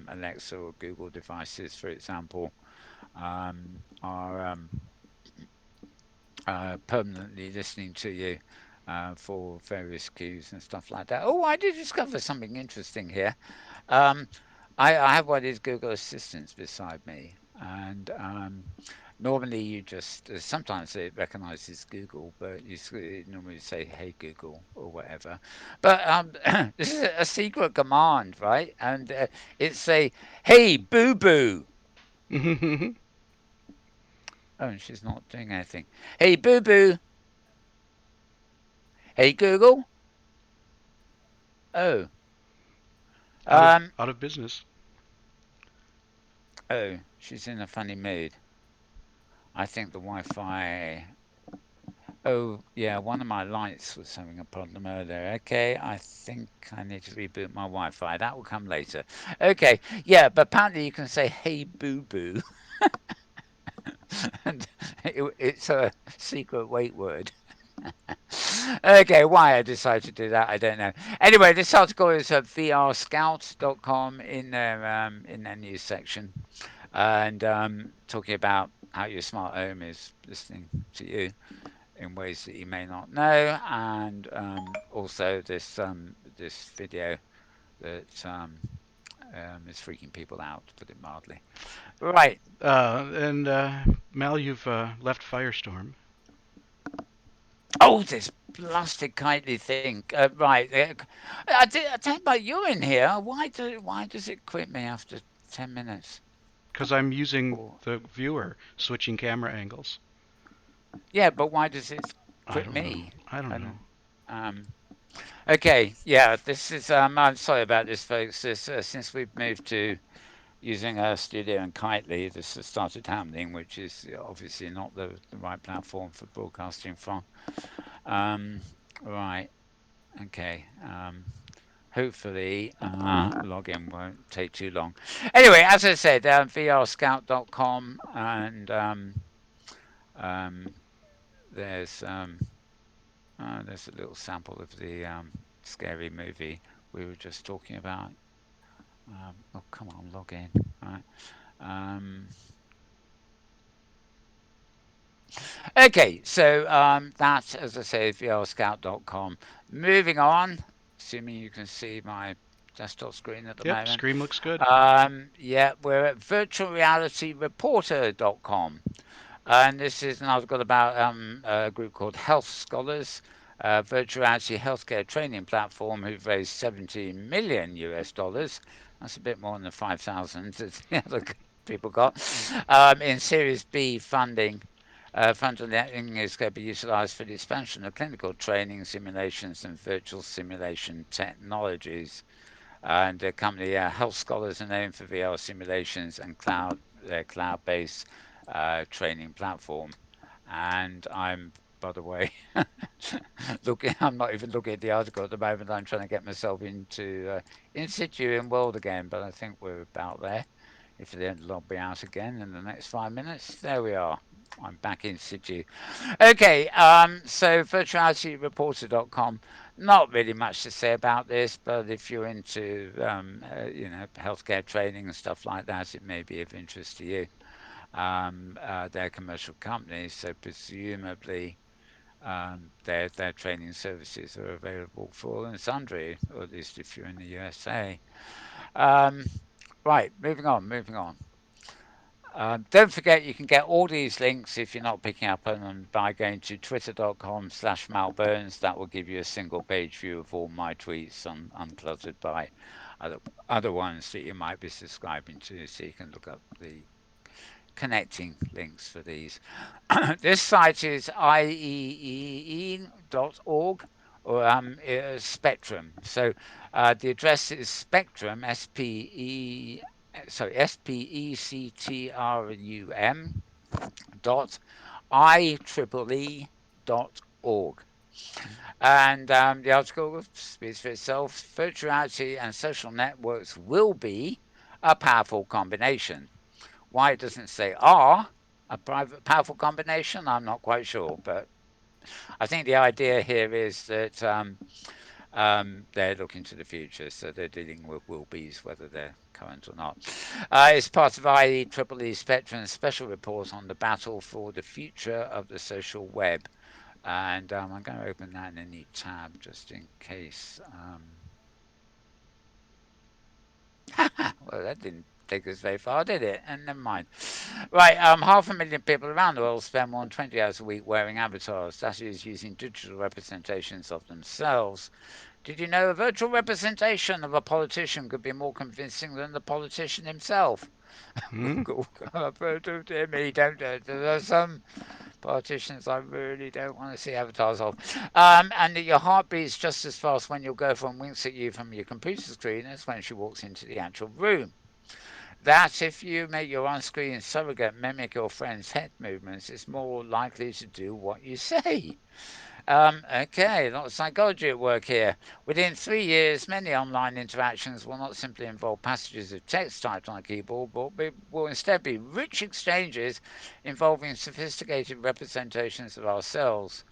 Alexa or Google devices, for example, are permanently listening to you for various cues and stuff like that. Oh, I did discover something interesting here. Um, I have one of these Google Assistants beside me, and normally you just sometimes it recognizes Google, but it normally say "Hey Google" or whatever. But this is a secret command, right? And it's a "Hey Boo Boo." Mm-hmm. Oh, and she's not doing anything. Hey Boo Boo. Hey Google. Oh, um, Out of business. oh, she's in a funny mood. I think the Wi-Fi. Oh, yeah, one of my lights was having a problem earlier. Okay, I think I need to reboot my Wi-Fi. That will come later. Okay, yeah, but apparently you can say "Hey Boo Boo," and it's a secret wait word. Okay, why I decided to do that, I don't know. Anyway, this article is at VRScout.com in their news section, and talking about how your smart home is listening to you in ways that you may not know, and also this video that is freaking people out, to put it mildly. Right. And Mal, you've left Firestorm. Oh, this blasted kindly thing. Right. I tell you about you in here. Why does it quit me after 10 minutes? Because I'm using Or, the viewer, switching camera angles. yeah, but why does it I quit don't know. me? I don't know. And um, okay, yeah, this is. I'm sorry about this, folks. Since we've moved to using our studio and Kitely, this has started happening, which is obviously not the right platform for broadcasting from. Um, right. Okay. Hopefully, login won't take too long. Anyway, as I said, vrscout.com, and um, there's there's a little sample of the scary movie we were just talking about. Oh, come on, log in. Right. Um, okay, so that, as I say, is vrscout.com. Moving on, assuming you can see my desktop screen at the Yep, moment. screen looks good. Yeah, we're at virtualrealityreporter.com. And this is an article about a group called Health Scholars, virtual reality healthcare training platform who've raised 70 million US dollars. That's a bit more than the 5,000 that the other people got in Series B funding. Funding is going to be utilised for the expansion of clinical training, simulations, and virtual simulation technologies. And the company, Health Scholars, are known for VR simulations and their cloud-based training platform. And by the way, I'm not even looking at the article at the moment. I'm trying to get myself into in situ in world again, but I think we're about there. If they don't log me out again in the next 5 minutes, there we are. I'm back in situ. Okay, so virtualityreporter.com. Not really much to say about this, but if you're into healthcare training and stuff like that, it may be of interest to you. They're commercial companies, so presumably their training services are available for all and sundry, or at least if you're in the USA. Um, right, moving on. Don't forget you can get all these links if you're not picking up on them by going to twitter.com/malburns. That will give you a single page view of all my tweets uncluttered by other ones that you might be subscribing to, so you can look up the connecting links for these. This site is ieee.org or Spectrum. So the address is Spectrum, SPECTRUM dot IEEE dot org. And the article speaks for itself. Virtuality and social networks will be a powerful combination. Why it doesn't say are a powerful combination, I'm not quite sure. But I think the idea here is that they're looking to the future, so they're dealing with will be's, whether they're current or not. It's part of IEEE Spectrum's special report on the battle for the future of the social web. And I'm going to open that in a new tab just in case. Well, that didn't take us very far, did it? And never mind. Right, 500,000 people around the world spend more than 20 hours a week wearing avatars. That is using digital representations of themselves. Did you know a virtual representation of a politician could be more convincing than the politician himself? Hmm? There are some politicians I really don't want to see avatars of. And that your heart beats just as fast when your girlfriend winks at you from your computer screen as when she walks into the actual room. That if you make your on-screen surrogate mimic your friend's head movements, it's more likely to do what you say. Okay, a lot of psychology at work here. Within 3 years, many online interactions will not simply involve passages of text typed on a keyboard, but will instead be rich exchanges involving sophisticated representations of ourselves.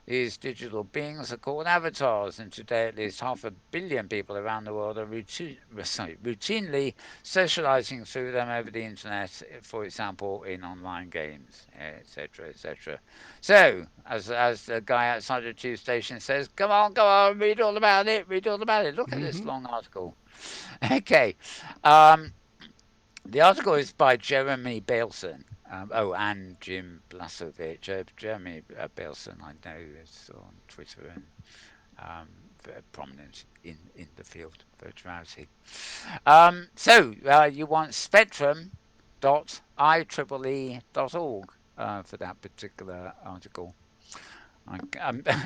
These digital beings are called avatars, and today at least 500 million people around the world are routinely socializing through them over the internet, for example, in online games, etc., etc. So, as the guy outside the tube station says, come on, read all about it, read all about it. Look at this Mm-hmm. long article. Okay. Um, the article is by Jeremy Baleson. And Jim Blasovich. Jeremy Baleson, I know, is on Twitter and very prominent in the field of virtuality. You want spectrum.ieee.org for that particular article. I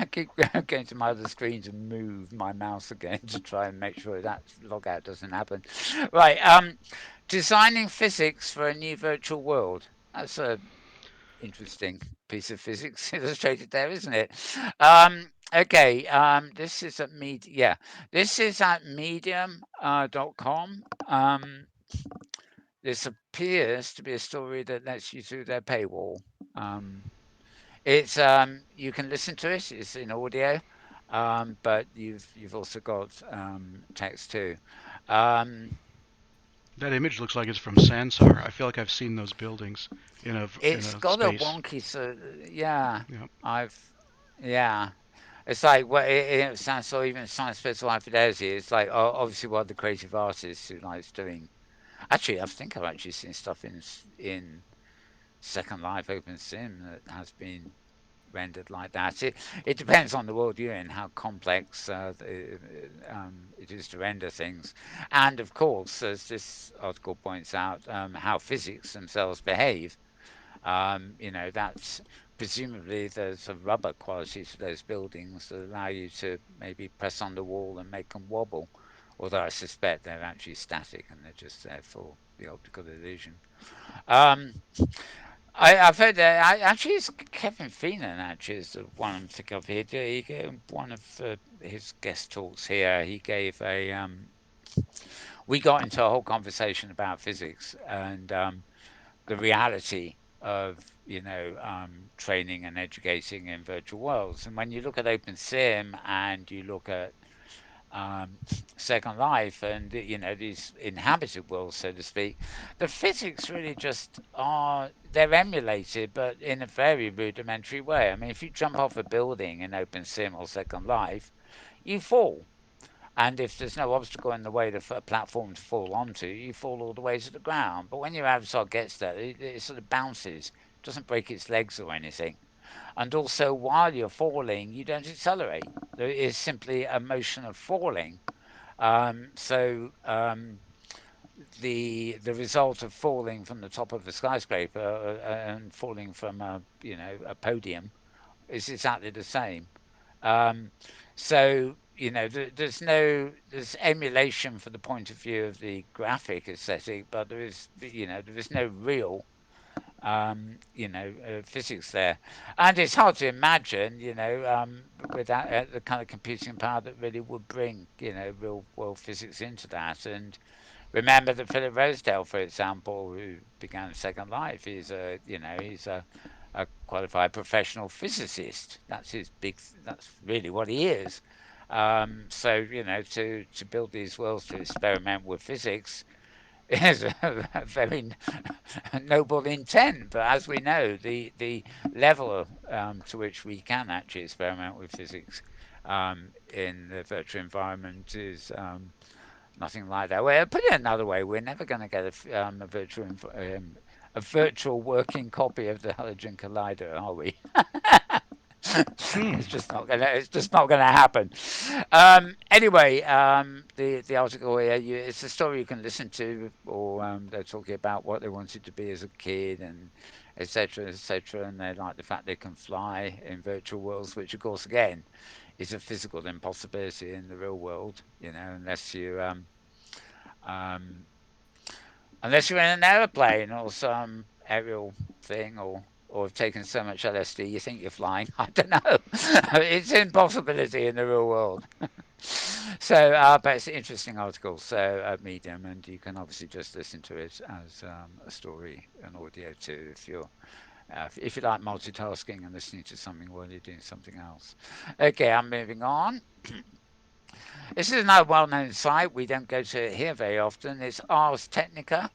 keep going to my other screen to move my mouse again to try and make sure that logout doesn't happen. Right. Designing physics for a new virtual world. That's a interesting piece of physics illustrated there, isn't it? Okay. This is at This is at medium.com. This appears to be a story that lets you through their paywall. Um, it's you can listen to it. It's in audio, but you've also got text too. Um, That image looks like it's from Sansar. I feel like I've seen those buildings in it's a got a space. wonky, yeah. Yep. I've yeah. It's like what it sounds, or even science festival infidelity. It's like obviously what the creative artist who likes doing. Actually, I think I've actually seen stuff in Second Life OpenSim that has been rendered like that. It depends on the world you're in, how complex it is to render things, and of course, as this article points out, how physics themselves behave. That's presumably there's a rubber quality to those buildings that allow you to maybe press on the wall and make them wobble. Although I suspect they're actually static and they're just there for the optical illusion. Um, I've heard that. Actually, it's Kevin Feenan. Actually, is the one I'm thinking of here. He gave one of his guest talks here. He gave a. We got into a whole conversation about physics and the reality of training and educating in virtual worlds. And when you look at OpenSim and you look at um, Second Life and these inhabited worlds, so to speak, the physics really just are they're emulated, but in a very rudimentary way. I mean, if you jump off a building in OpenSim or Second Life, you fall. And if there's no obstacle in the way for a platform to fall onto, you fall all the way to the ground. But when your avatar gets there, it sort of bounces, doesn't break its legs or anything. And also, while you're falling, you don't accelerate. There is simply a motion of falling. The result of falling from the top of a skyscraper and falling from a podium is exactly the same. Um, there's emulation for the point of view of the graphic aesthetic, but there is no real physics there. And it's hard to imagine, without the kind of computing power that really would bring, real world physics into that. And remember that Philip Rosedale, for example, who began Second Life, he's a qualified professional physicist. That's really what he is. To build these worlds to experiment with physics is a very noble intent, but as we know, the level to which we can actually experiment with physics in the virtual environment is nothing like that. Well, put it another way, we're never going to get a virtual working copy of the Halogen Collider, are we? Hmm. It's just not gonna happen. Anyway, the article here, it's a story you can listen to, or they're talking about what they wanted to be as a kid and etc. etc. And they like the fact they can fly in virtual worlds, which of course again is a physical impossibility in the real world. Um, unless you're in an aeroplane or some aerial thing, or have taken so much LSD you think you're flying. I don't know. It's an impossibility in the real world. But it's an interesting article. So at Medium, and you can obviously just listen to it as a story and audio too, if you like multitasking and listening to something while you're doing something else. Okay, I'm moving on. This is another well-known site. We don't go to it here very often. It's Ars Technica.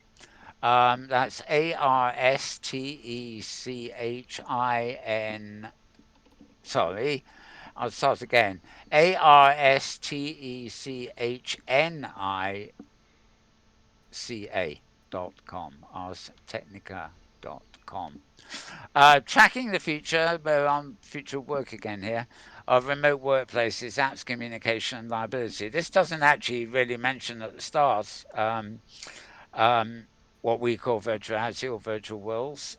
That's Arstechin. Sorry, I'll start again. Arstechnica.com. Arstechnica.com. Tracking the future, we're on future work again here, of remote workplaces, apps, communication, and liability. This doesn't actually really mention at the start um, what we call virtuality or virtual worlds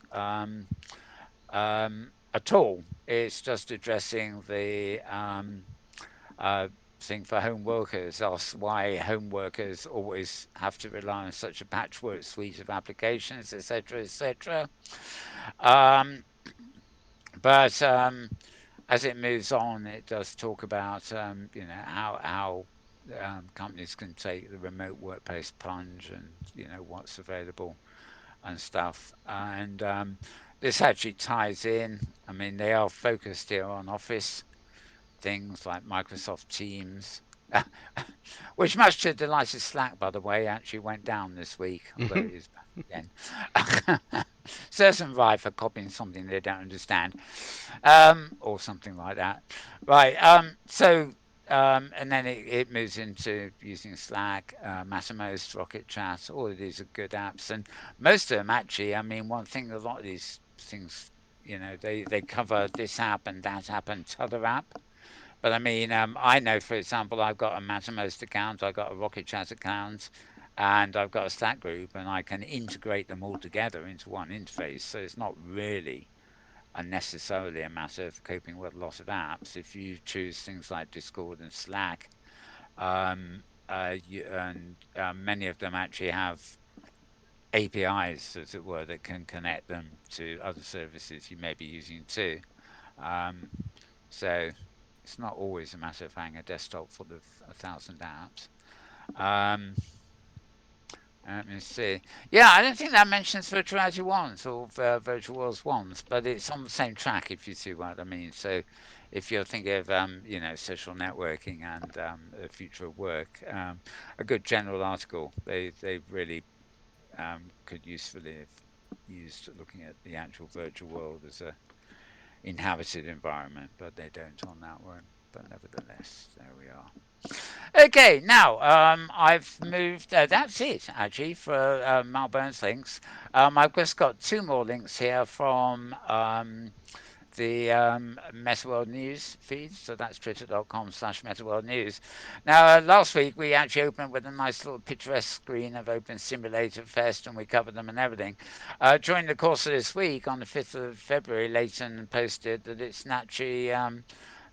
at all. It's just addressing the uh, thing for home workers, asks why home workers always have to rely on such a patchwork suite of applications, etc., etc. Um, but as it moves on, it does talk about how companies can take the remote workplace plunge and what's available and stuff. And this actually ties in. I mean, they are focused here on Office things like Microsoft Teams. Which, much to the delight of Slack, by the way, actually went down this week, although Hmm. it is back again. Certain right for copying something they don't understand, or something like that. Right. And then it moves into using Slack, Mattermost, Rocket Chat. All of these are good apps, and most of them actually. I mean, one thing a lot of these things, they cover this app and that app and t'other app. But I mean, I know, for example, I've got a Mattermost account, I've got a Rocket Chat account, and I've got a Slack group, and I can integrate them all together into one interface. So it's not really unnecessarily a matter of coping with a lot of apps. If you choose things like Discord and Slack, many of them actually have APIs, as it were, that can connect them to other services you may be using too. Um, so it's not always a matter of having a desktop full of 1,000 apps. Um, Let me see. Yeah, I don't think that mentions virtuality ones or virtual worlds ones, but it's on the same track if you see what I mean. So, if you're thinking of social networking and the future of work, a good general article. They really could usefully have used looking at the actual virtual world as a inhabited environment, but they don't on that one. But nevertheless, there we are. Okay, now I've moved. That's it actually for Malburn's links. I've just got two more links here from the Metaworld News feed. So that's twitter.com/Metaworld News. Now, last week we actually opened with a nice little picturesque screen of Open Simulator Fest and we covered them and everything. During the course of this week, on the 5th of February, Leighton posted that it's naturally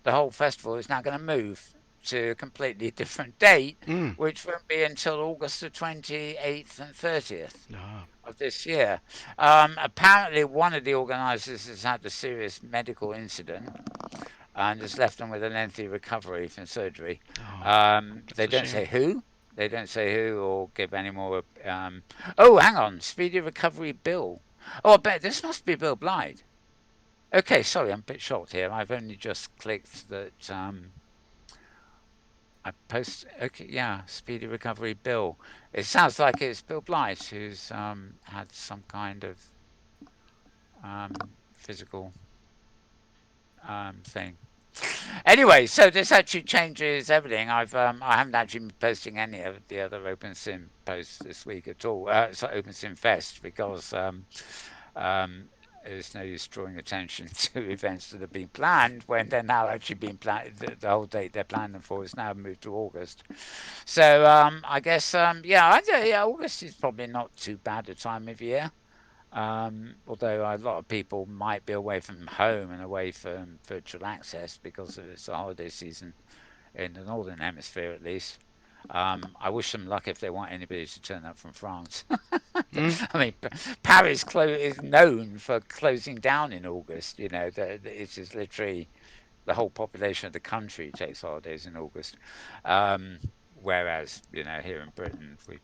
the whole festival is now going to move to a completely different date, Mm. which won't be until August the 28th and 30th Ah. of this year. Apparently, one of the organisers has had a serious medical incident and has left them with a lengthy recovery from surgery. Oh, that's They a don't shame. say who. They don't say who or give any more. Oh, hang on. Speedy recovery Bill. Oh, I bet this must be Bill Blythe. Okay, sorry, I'm a bit shocked here. I've only just clicked that. I post. Okay, yeah, speedy recovery Bill. It sounds like it's Bill Blythe who's had some kind of physical thing. Anyway, so this actually changes everything. I haven't actually been posting any of the other OpenSim posts this week at all. It's like OpenSim Fest because um, there's no use drawing attention to events that have been planned when they're now actually being planned. The whole date they're planning for is now moved to August. So I guess yeah, August is probably not too bad a time of year. Although a lot of people might be away from home and away from virtual access because it's the holiday season in the northern hemisphere at least. I wish them luck if they want anybody to turn up from France. Mm. I mean, Paris is known for closing down in August. It is literally the whole population of the country takes holidays in August. Um, Whereas, here in Britain, we're a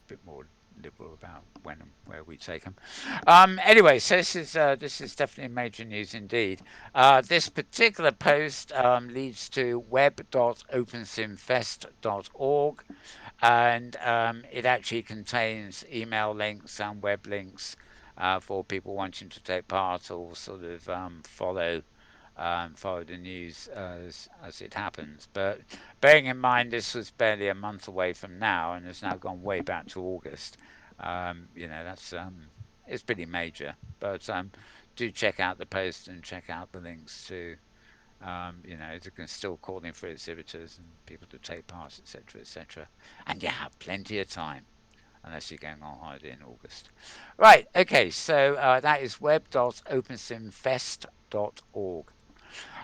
bit more liberal about when and where we take them. Anyway, so this is definitely major news indeed. This particular post leads to web.opensimfest.org, and it actually contains email links and web links for people wanting to take part or sort of follow the news as it happens. But bearing in mind this was barely a month away from now and has now gone way back to August, that's it's pretty major. But do check out the post and check out the links to. It can still call in for exhibitors and people to take part, etc., etc. And you have plenty of time unless you're going on holiday in August. Right, okay, so that is web.opensimfest.org.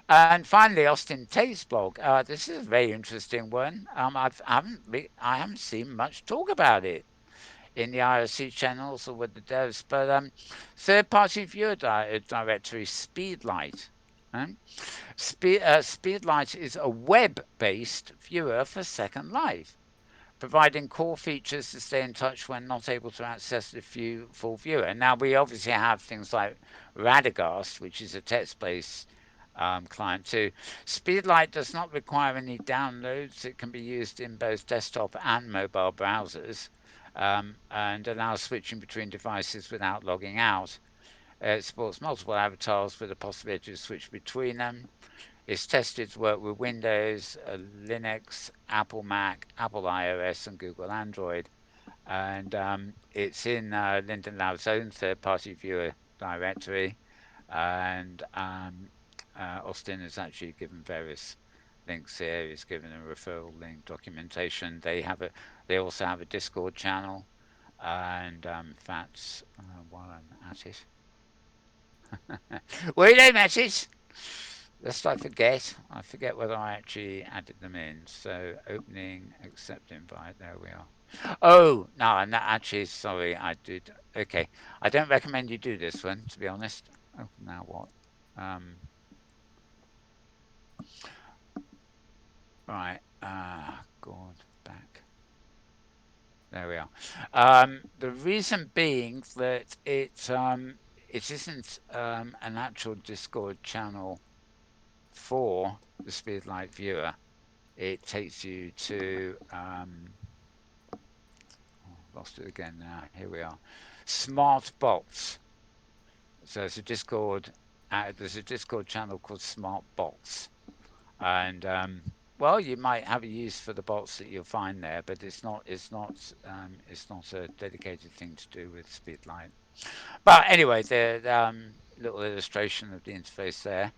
And finally, Austin Tate's blog. This is a very interesting one. I haven't seen much talk about it in the IRC channels or with the devs, but third-party viewer directory Speedlight. Um, Speedlight is a web-based viewer for Second Life, providing core features to stay in touch when not able to access the full viewer. Now, we obviously have things like Radagast, which is a text-based client too. Speedlight does not require any downloads. It can be used in both desktop and mobile browsers, and allows switching between devices without logging out. It supports multiple avatars with the possibility to switch between them. It's tested to work with Windows, Linux, Apple Mac, Apple iOS, and Google Android. And it's in Linden Lab's own third-party viewer directory. And Austin has actually given various links here. He's given a referral link, documentation. They also have a Discord channel. And Fats, while I'm at it, well, you know, matches. Lest I forget whether I actually added them in. So opening, accept invite. There we are. Oh no, and that actually, sorry, I did. Okay, I don't recommend you do this one, to be honest. Oh, now what? Um, right. God, back. There we are. The reason being that it isn't an actual Discord channel for the Speedlight viewer. It takes you to lost it again now. Here we are. Smart Bots. So there's a Discord channel called Smart Bots, and well, you might have a use for the bots that you'll find there, but it's not a dedicated thing to do with Speedlight. But anyway, the little illustration of the interface there.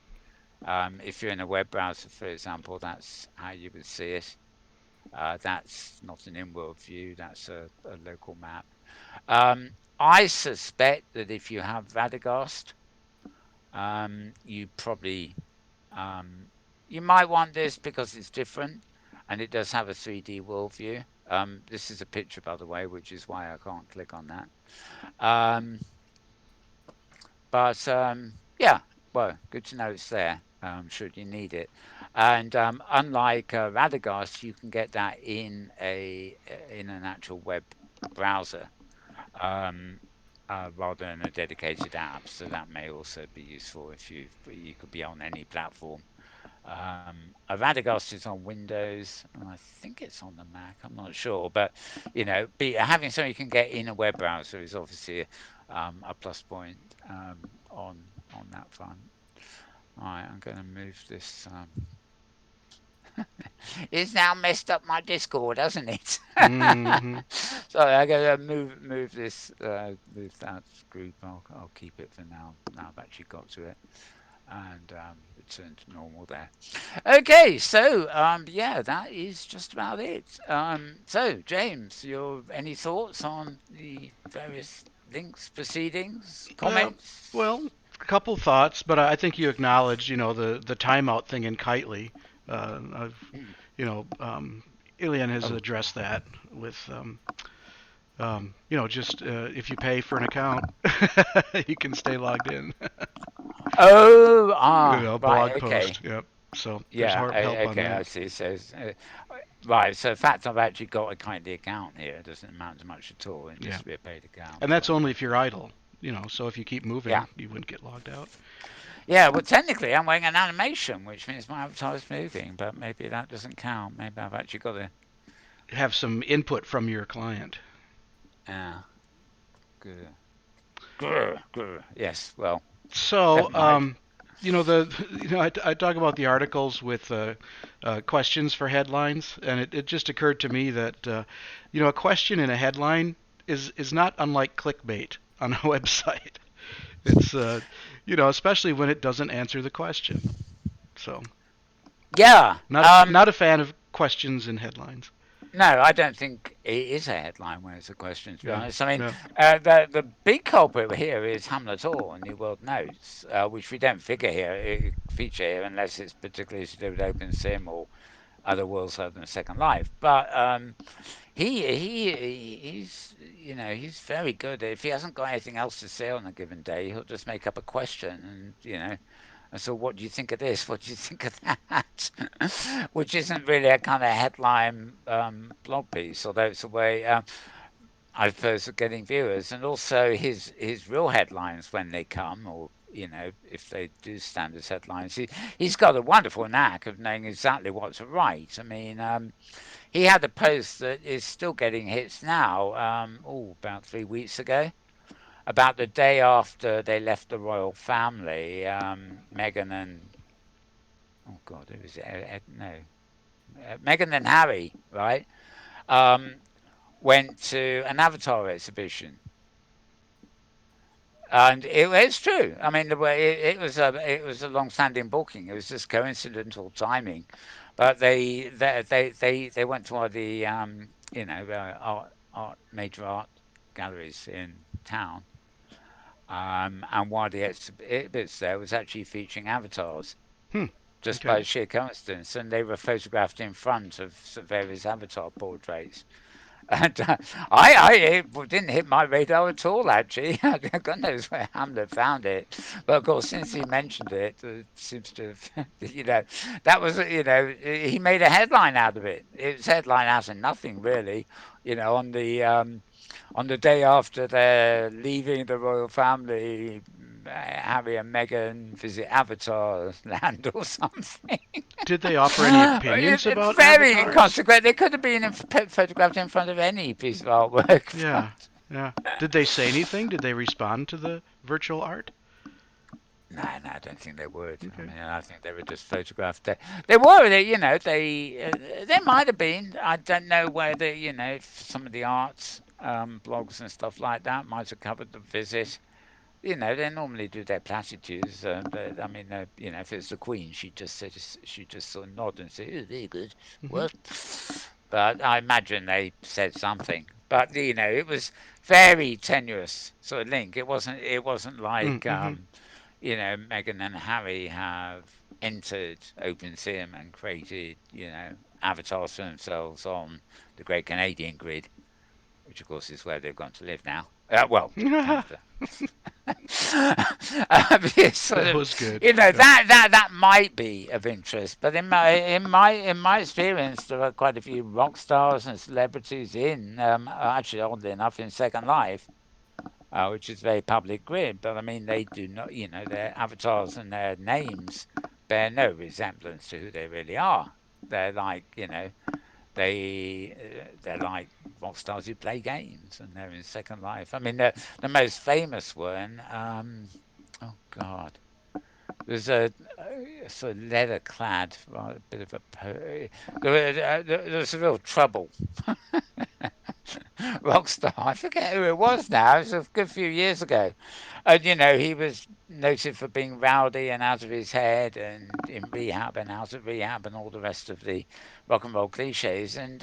If you're in a web browser, for example, that's how you would see it. That's not an in-world view, that's a local map. I suspect that if you have Radagast, you probably you might want this because it's different and it does have a 3D world view. This is a picture, by the way, which is why I can't click on that. Um, but yeah, well, good to know it's there. Should you need it, and unlike Radagast, you can get that in an actual web browser rather than a dedicated app. So that may also be useful if you could be on any platform. Radagast is on Windows, and I think it's on the Mac. I'm not sure, but having something you can get in a web browser is obviously a plus point on that front. All right, I'm going to move this. It's now messed up my Discord, hasn't it? Mm-hmm. Sorry, I'm going to move that group. I'll keep it for now. Now I've actually got to it and return to normal there. Okay, so yeah, that is just about it. So James, your any thoughts on the various links, proceedings, comments? Well, a couple thoughts, but I think you acknowledged, the timeout thing in Kitely. I've, Hmm. Ilian has Oh, addressed that with, just if you pay for an account, you can stay logged in. oh, right, Blog okay. post. Yep. So there's Yeah, help on okay, I that. see. So, right, so the fact I've actually got a kind of account here doesn't amount to much at all. It needs Yeah. to be a paid account. And that's Right, only if you're okay. idle. So if you keep Yeah. moving, you wouldn't get logged out. Yeah, well, technically, I'm wearing an animation, which means my avatar's moving, but maybe that doesn't count. Maybe I've actually got a. Have some input from your client. Yeah, good. Grr, grr. Yes, well, So, never mind. I talk about the articles with questions for headlines, and it just occurred to me that a question in a headline is not unlike clickbait on a website. It's especially when it doesn't answer the question. So, Yeah. not a fan of questions in headlines. No, I don't think it is a headline when it's a question, to be Yeah, honest. I mean, yeah, the big culprit here is Hamlet All and New World Notes, which we don't feature here unless it's particularly to do with OpenSim or other worlds other than Second Life. But he's very good. If he hasn't got anything else to say on a given day, he'll just make up a question, and so, what do you think of this? What do you think of that? Which isn't really a kind of headline blog piece, although it's a way, I suppose, of getting viewers. And also his real headlines when they come, or if they do stand as headlines. He's got a wonderful knack of knowing exactly what to write. I mean, he had a post that is still getting hits now. About 3 weeks ago, about the day after they left the royal family. Meghan and oh God, it was no, Meghan and Harry, right? Um, went to an Avatar exhibition. And it's true. I mean, it was a long-standing booking. It was just coincidental timing, but they went to one of the major art galleries in town, and one of the exhibits there was actually featuring avatars, Hmm. just by Okay. sheer coincidence, and they were photographed in front of various avatar portraits. And it didn't hit my radar at all, actually. God knows where Hamlet found it. But of course, since he mentioned it, it seems to have, that was, he made a headline out of it. Its headline out of nothing, really, on the day after they're leaving the royal family, Harry and Meghan visit Avatar land or something. Did they offer any opinions It's about very avatars? inconsequential. They could have been photographed in front of any piece of artwork. Yeah. Yeah. Did they say anything? Did they respond to the virtual art? No, no, I don't think they would. I Okay. mean, I think they were just photographed. They were, they might have been. I don't know whether, if some of the arts blogs and stuff like that might have covered the visit. They normally do their platitudes, but I mean, if it's the Queen, she just sort of nod and say, "Oh, very good." Hmm. What? But I imagine they said something. But it was very tenuous sort of link. It wasn't like Mm-hmm. Meghan and Harry have entered OpenSim and created avatars for themselves on the Great Canadian Grid, which of course is where they've gone to live now. Well, That Canada. It's sort of, was good. Yeah. that might be of interest, but in my experience, there are quite a few rock stars and celebrities actually oddly enough in Second Life, which is very public grid. But I mean, they do not, their avatars and their names bear no resemblance to who they really are. They're like, they're like rock stars who play games, and they're in Second Life. I mean, the most famous one. Oh God, there's a sort of leather clad, a bit of a. There's a real trouble. Rockstar. I forget who it was now. It was a good few years ago. And, he was noted for being rowdy and out of his head and in rehab and out of rehab and all the rest of the rock and roll cliches. And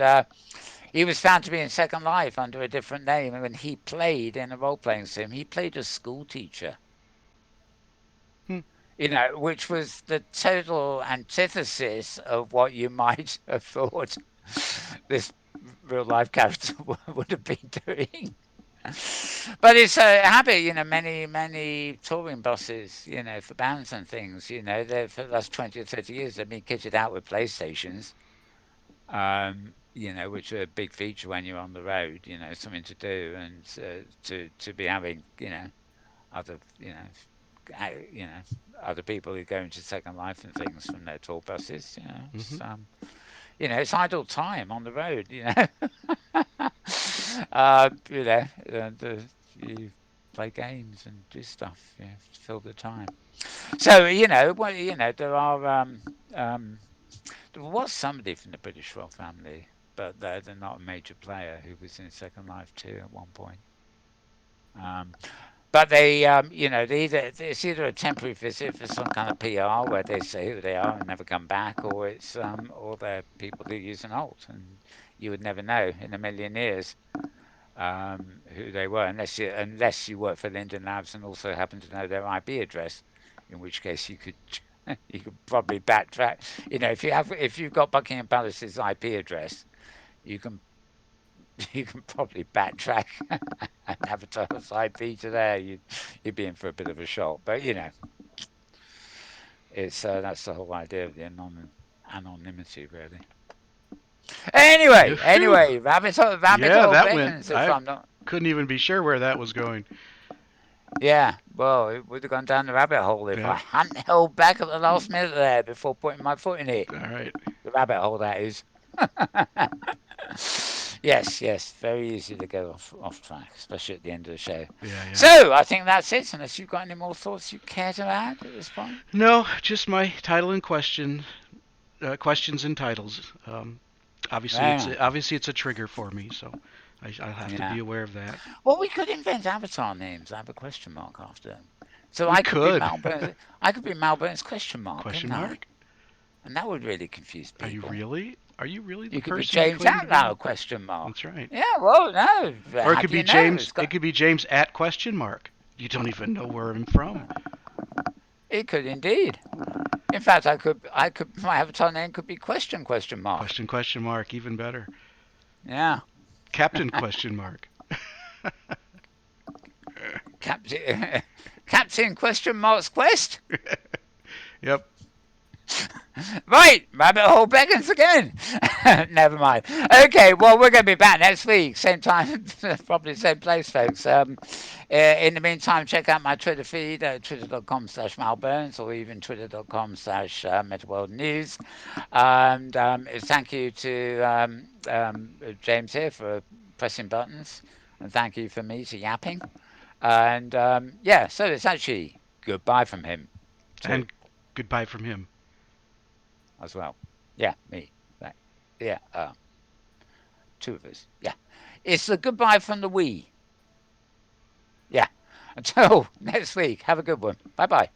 he was found to be in Second Life under a different name. And when he played in a role playing sim, he played a school teacher, Hmm. which was the total antithesis of what you might have thought this real life character would have been doing. But it's a habit, many touring buses, for bands and things, for the last 20 or 30 years, they've been kitted out with PlayStations, which are a big feature when you're on the road, something to do and to be having, other, other people who go into Second Life and things from their tour buses, Hmm. it's idle time on the road, and you play games and do stuff, to fill the time. So there are there was somebody from the British royal family, but they're not a major player who was in Second Life too at one point. Um, but it's either a temporary visit for some kind of PR where they say who they are and never come back, or they're people who use an alt, and you would never know in a million years who they were unless you work for Linden Labs and also happen to know their IP address, in which case you could you could probably backtrack. If you've got Buckingham Palace's IP address, you can you can probably backtrack and advertise IP to there. You'd be in for a bit of a shock, but it's that's the whole idea of the anonymity, really. Phew. Anyway, rabbit hole Yeah, that went. beckons. If I I'm not couldn't even be sure where that was going. Yeah, well, it would have gone down the rabbit hole if I Yep. hadn't held back at the last minute there before putting my foot in it. All right. The rabbit hole, that is. Yes, yes, very easy to go off track, especially at the end of the show. Yeah, yeah. So I think that's it. Unless you've got any more thoughts you care to add at this point. No, just my title and questions and titles. Yeah, Obviously it's a trigger for me, so I'll have to yeah. be aware of that. Well, we could invent avatar names. I have a question mark after them. So We I could be could. Malburn's. I could be Malburn's question mark, Question couldn't I? mark? And that would really confuse Are you people. really? Are you really the You could be person you James claim to be? Outlaw question mark. That's right. Yeah, well, no. Or it How could do be you know? It's James. It got. could be James at question mark. You don't even know where I'm from. It could indeed. In fact, I could. My avatar name could be question mark. Question mark. Even better. Yeah. Captain question mark. Captain. Captain question mark's quest. Yep. Right, rabbit hole beckons again. Never mind. Okay, well, we're going to be back next week, same time, probably same place, folks. In the meantime, check out my Twitter feed at twitter.com/malburns or even twitter.com/Metaworld News. And thank you to James here for pressing buttons, and thank you for me to yapping. And yeah, so it's actually goodbye from him too, And goodbye from him. as well. Yeah, me. Right. Yeah, two of us. Yeah. It's the goodbye from the we. Yeah. Until next week, have a good one. Bye bye.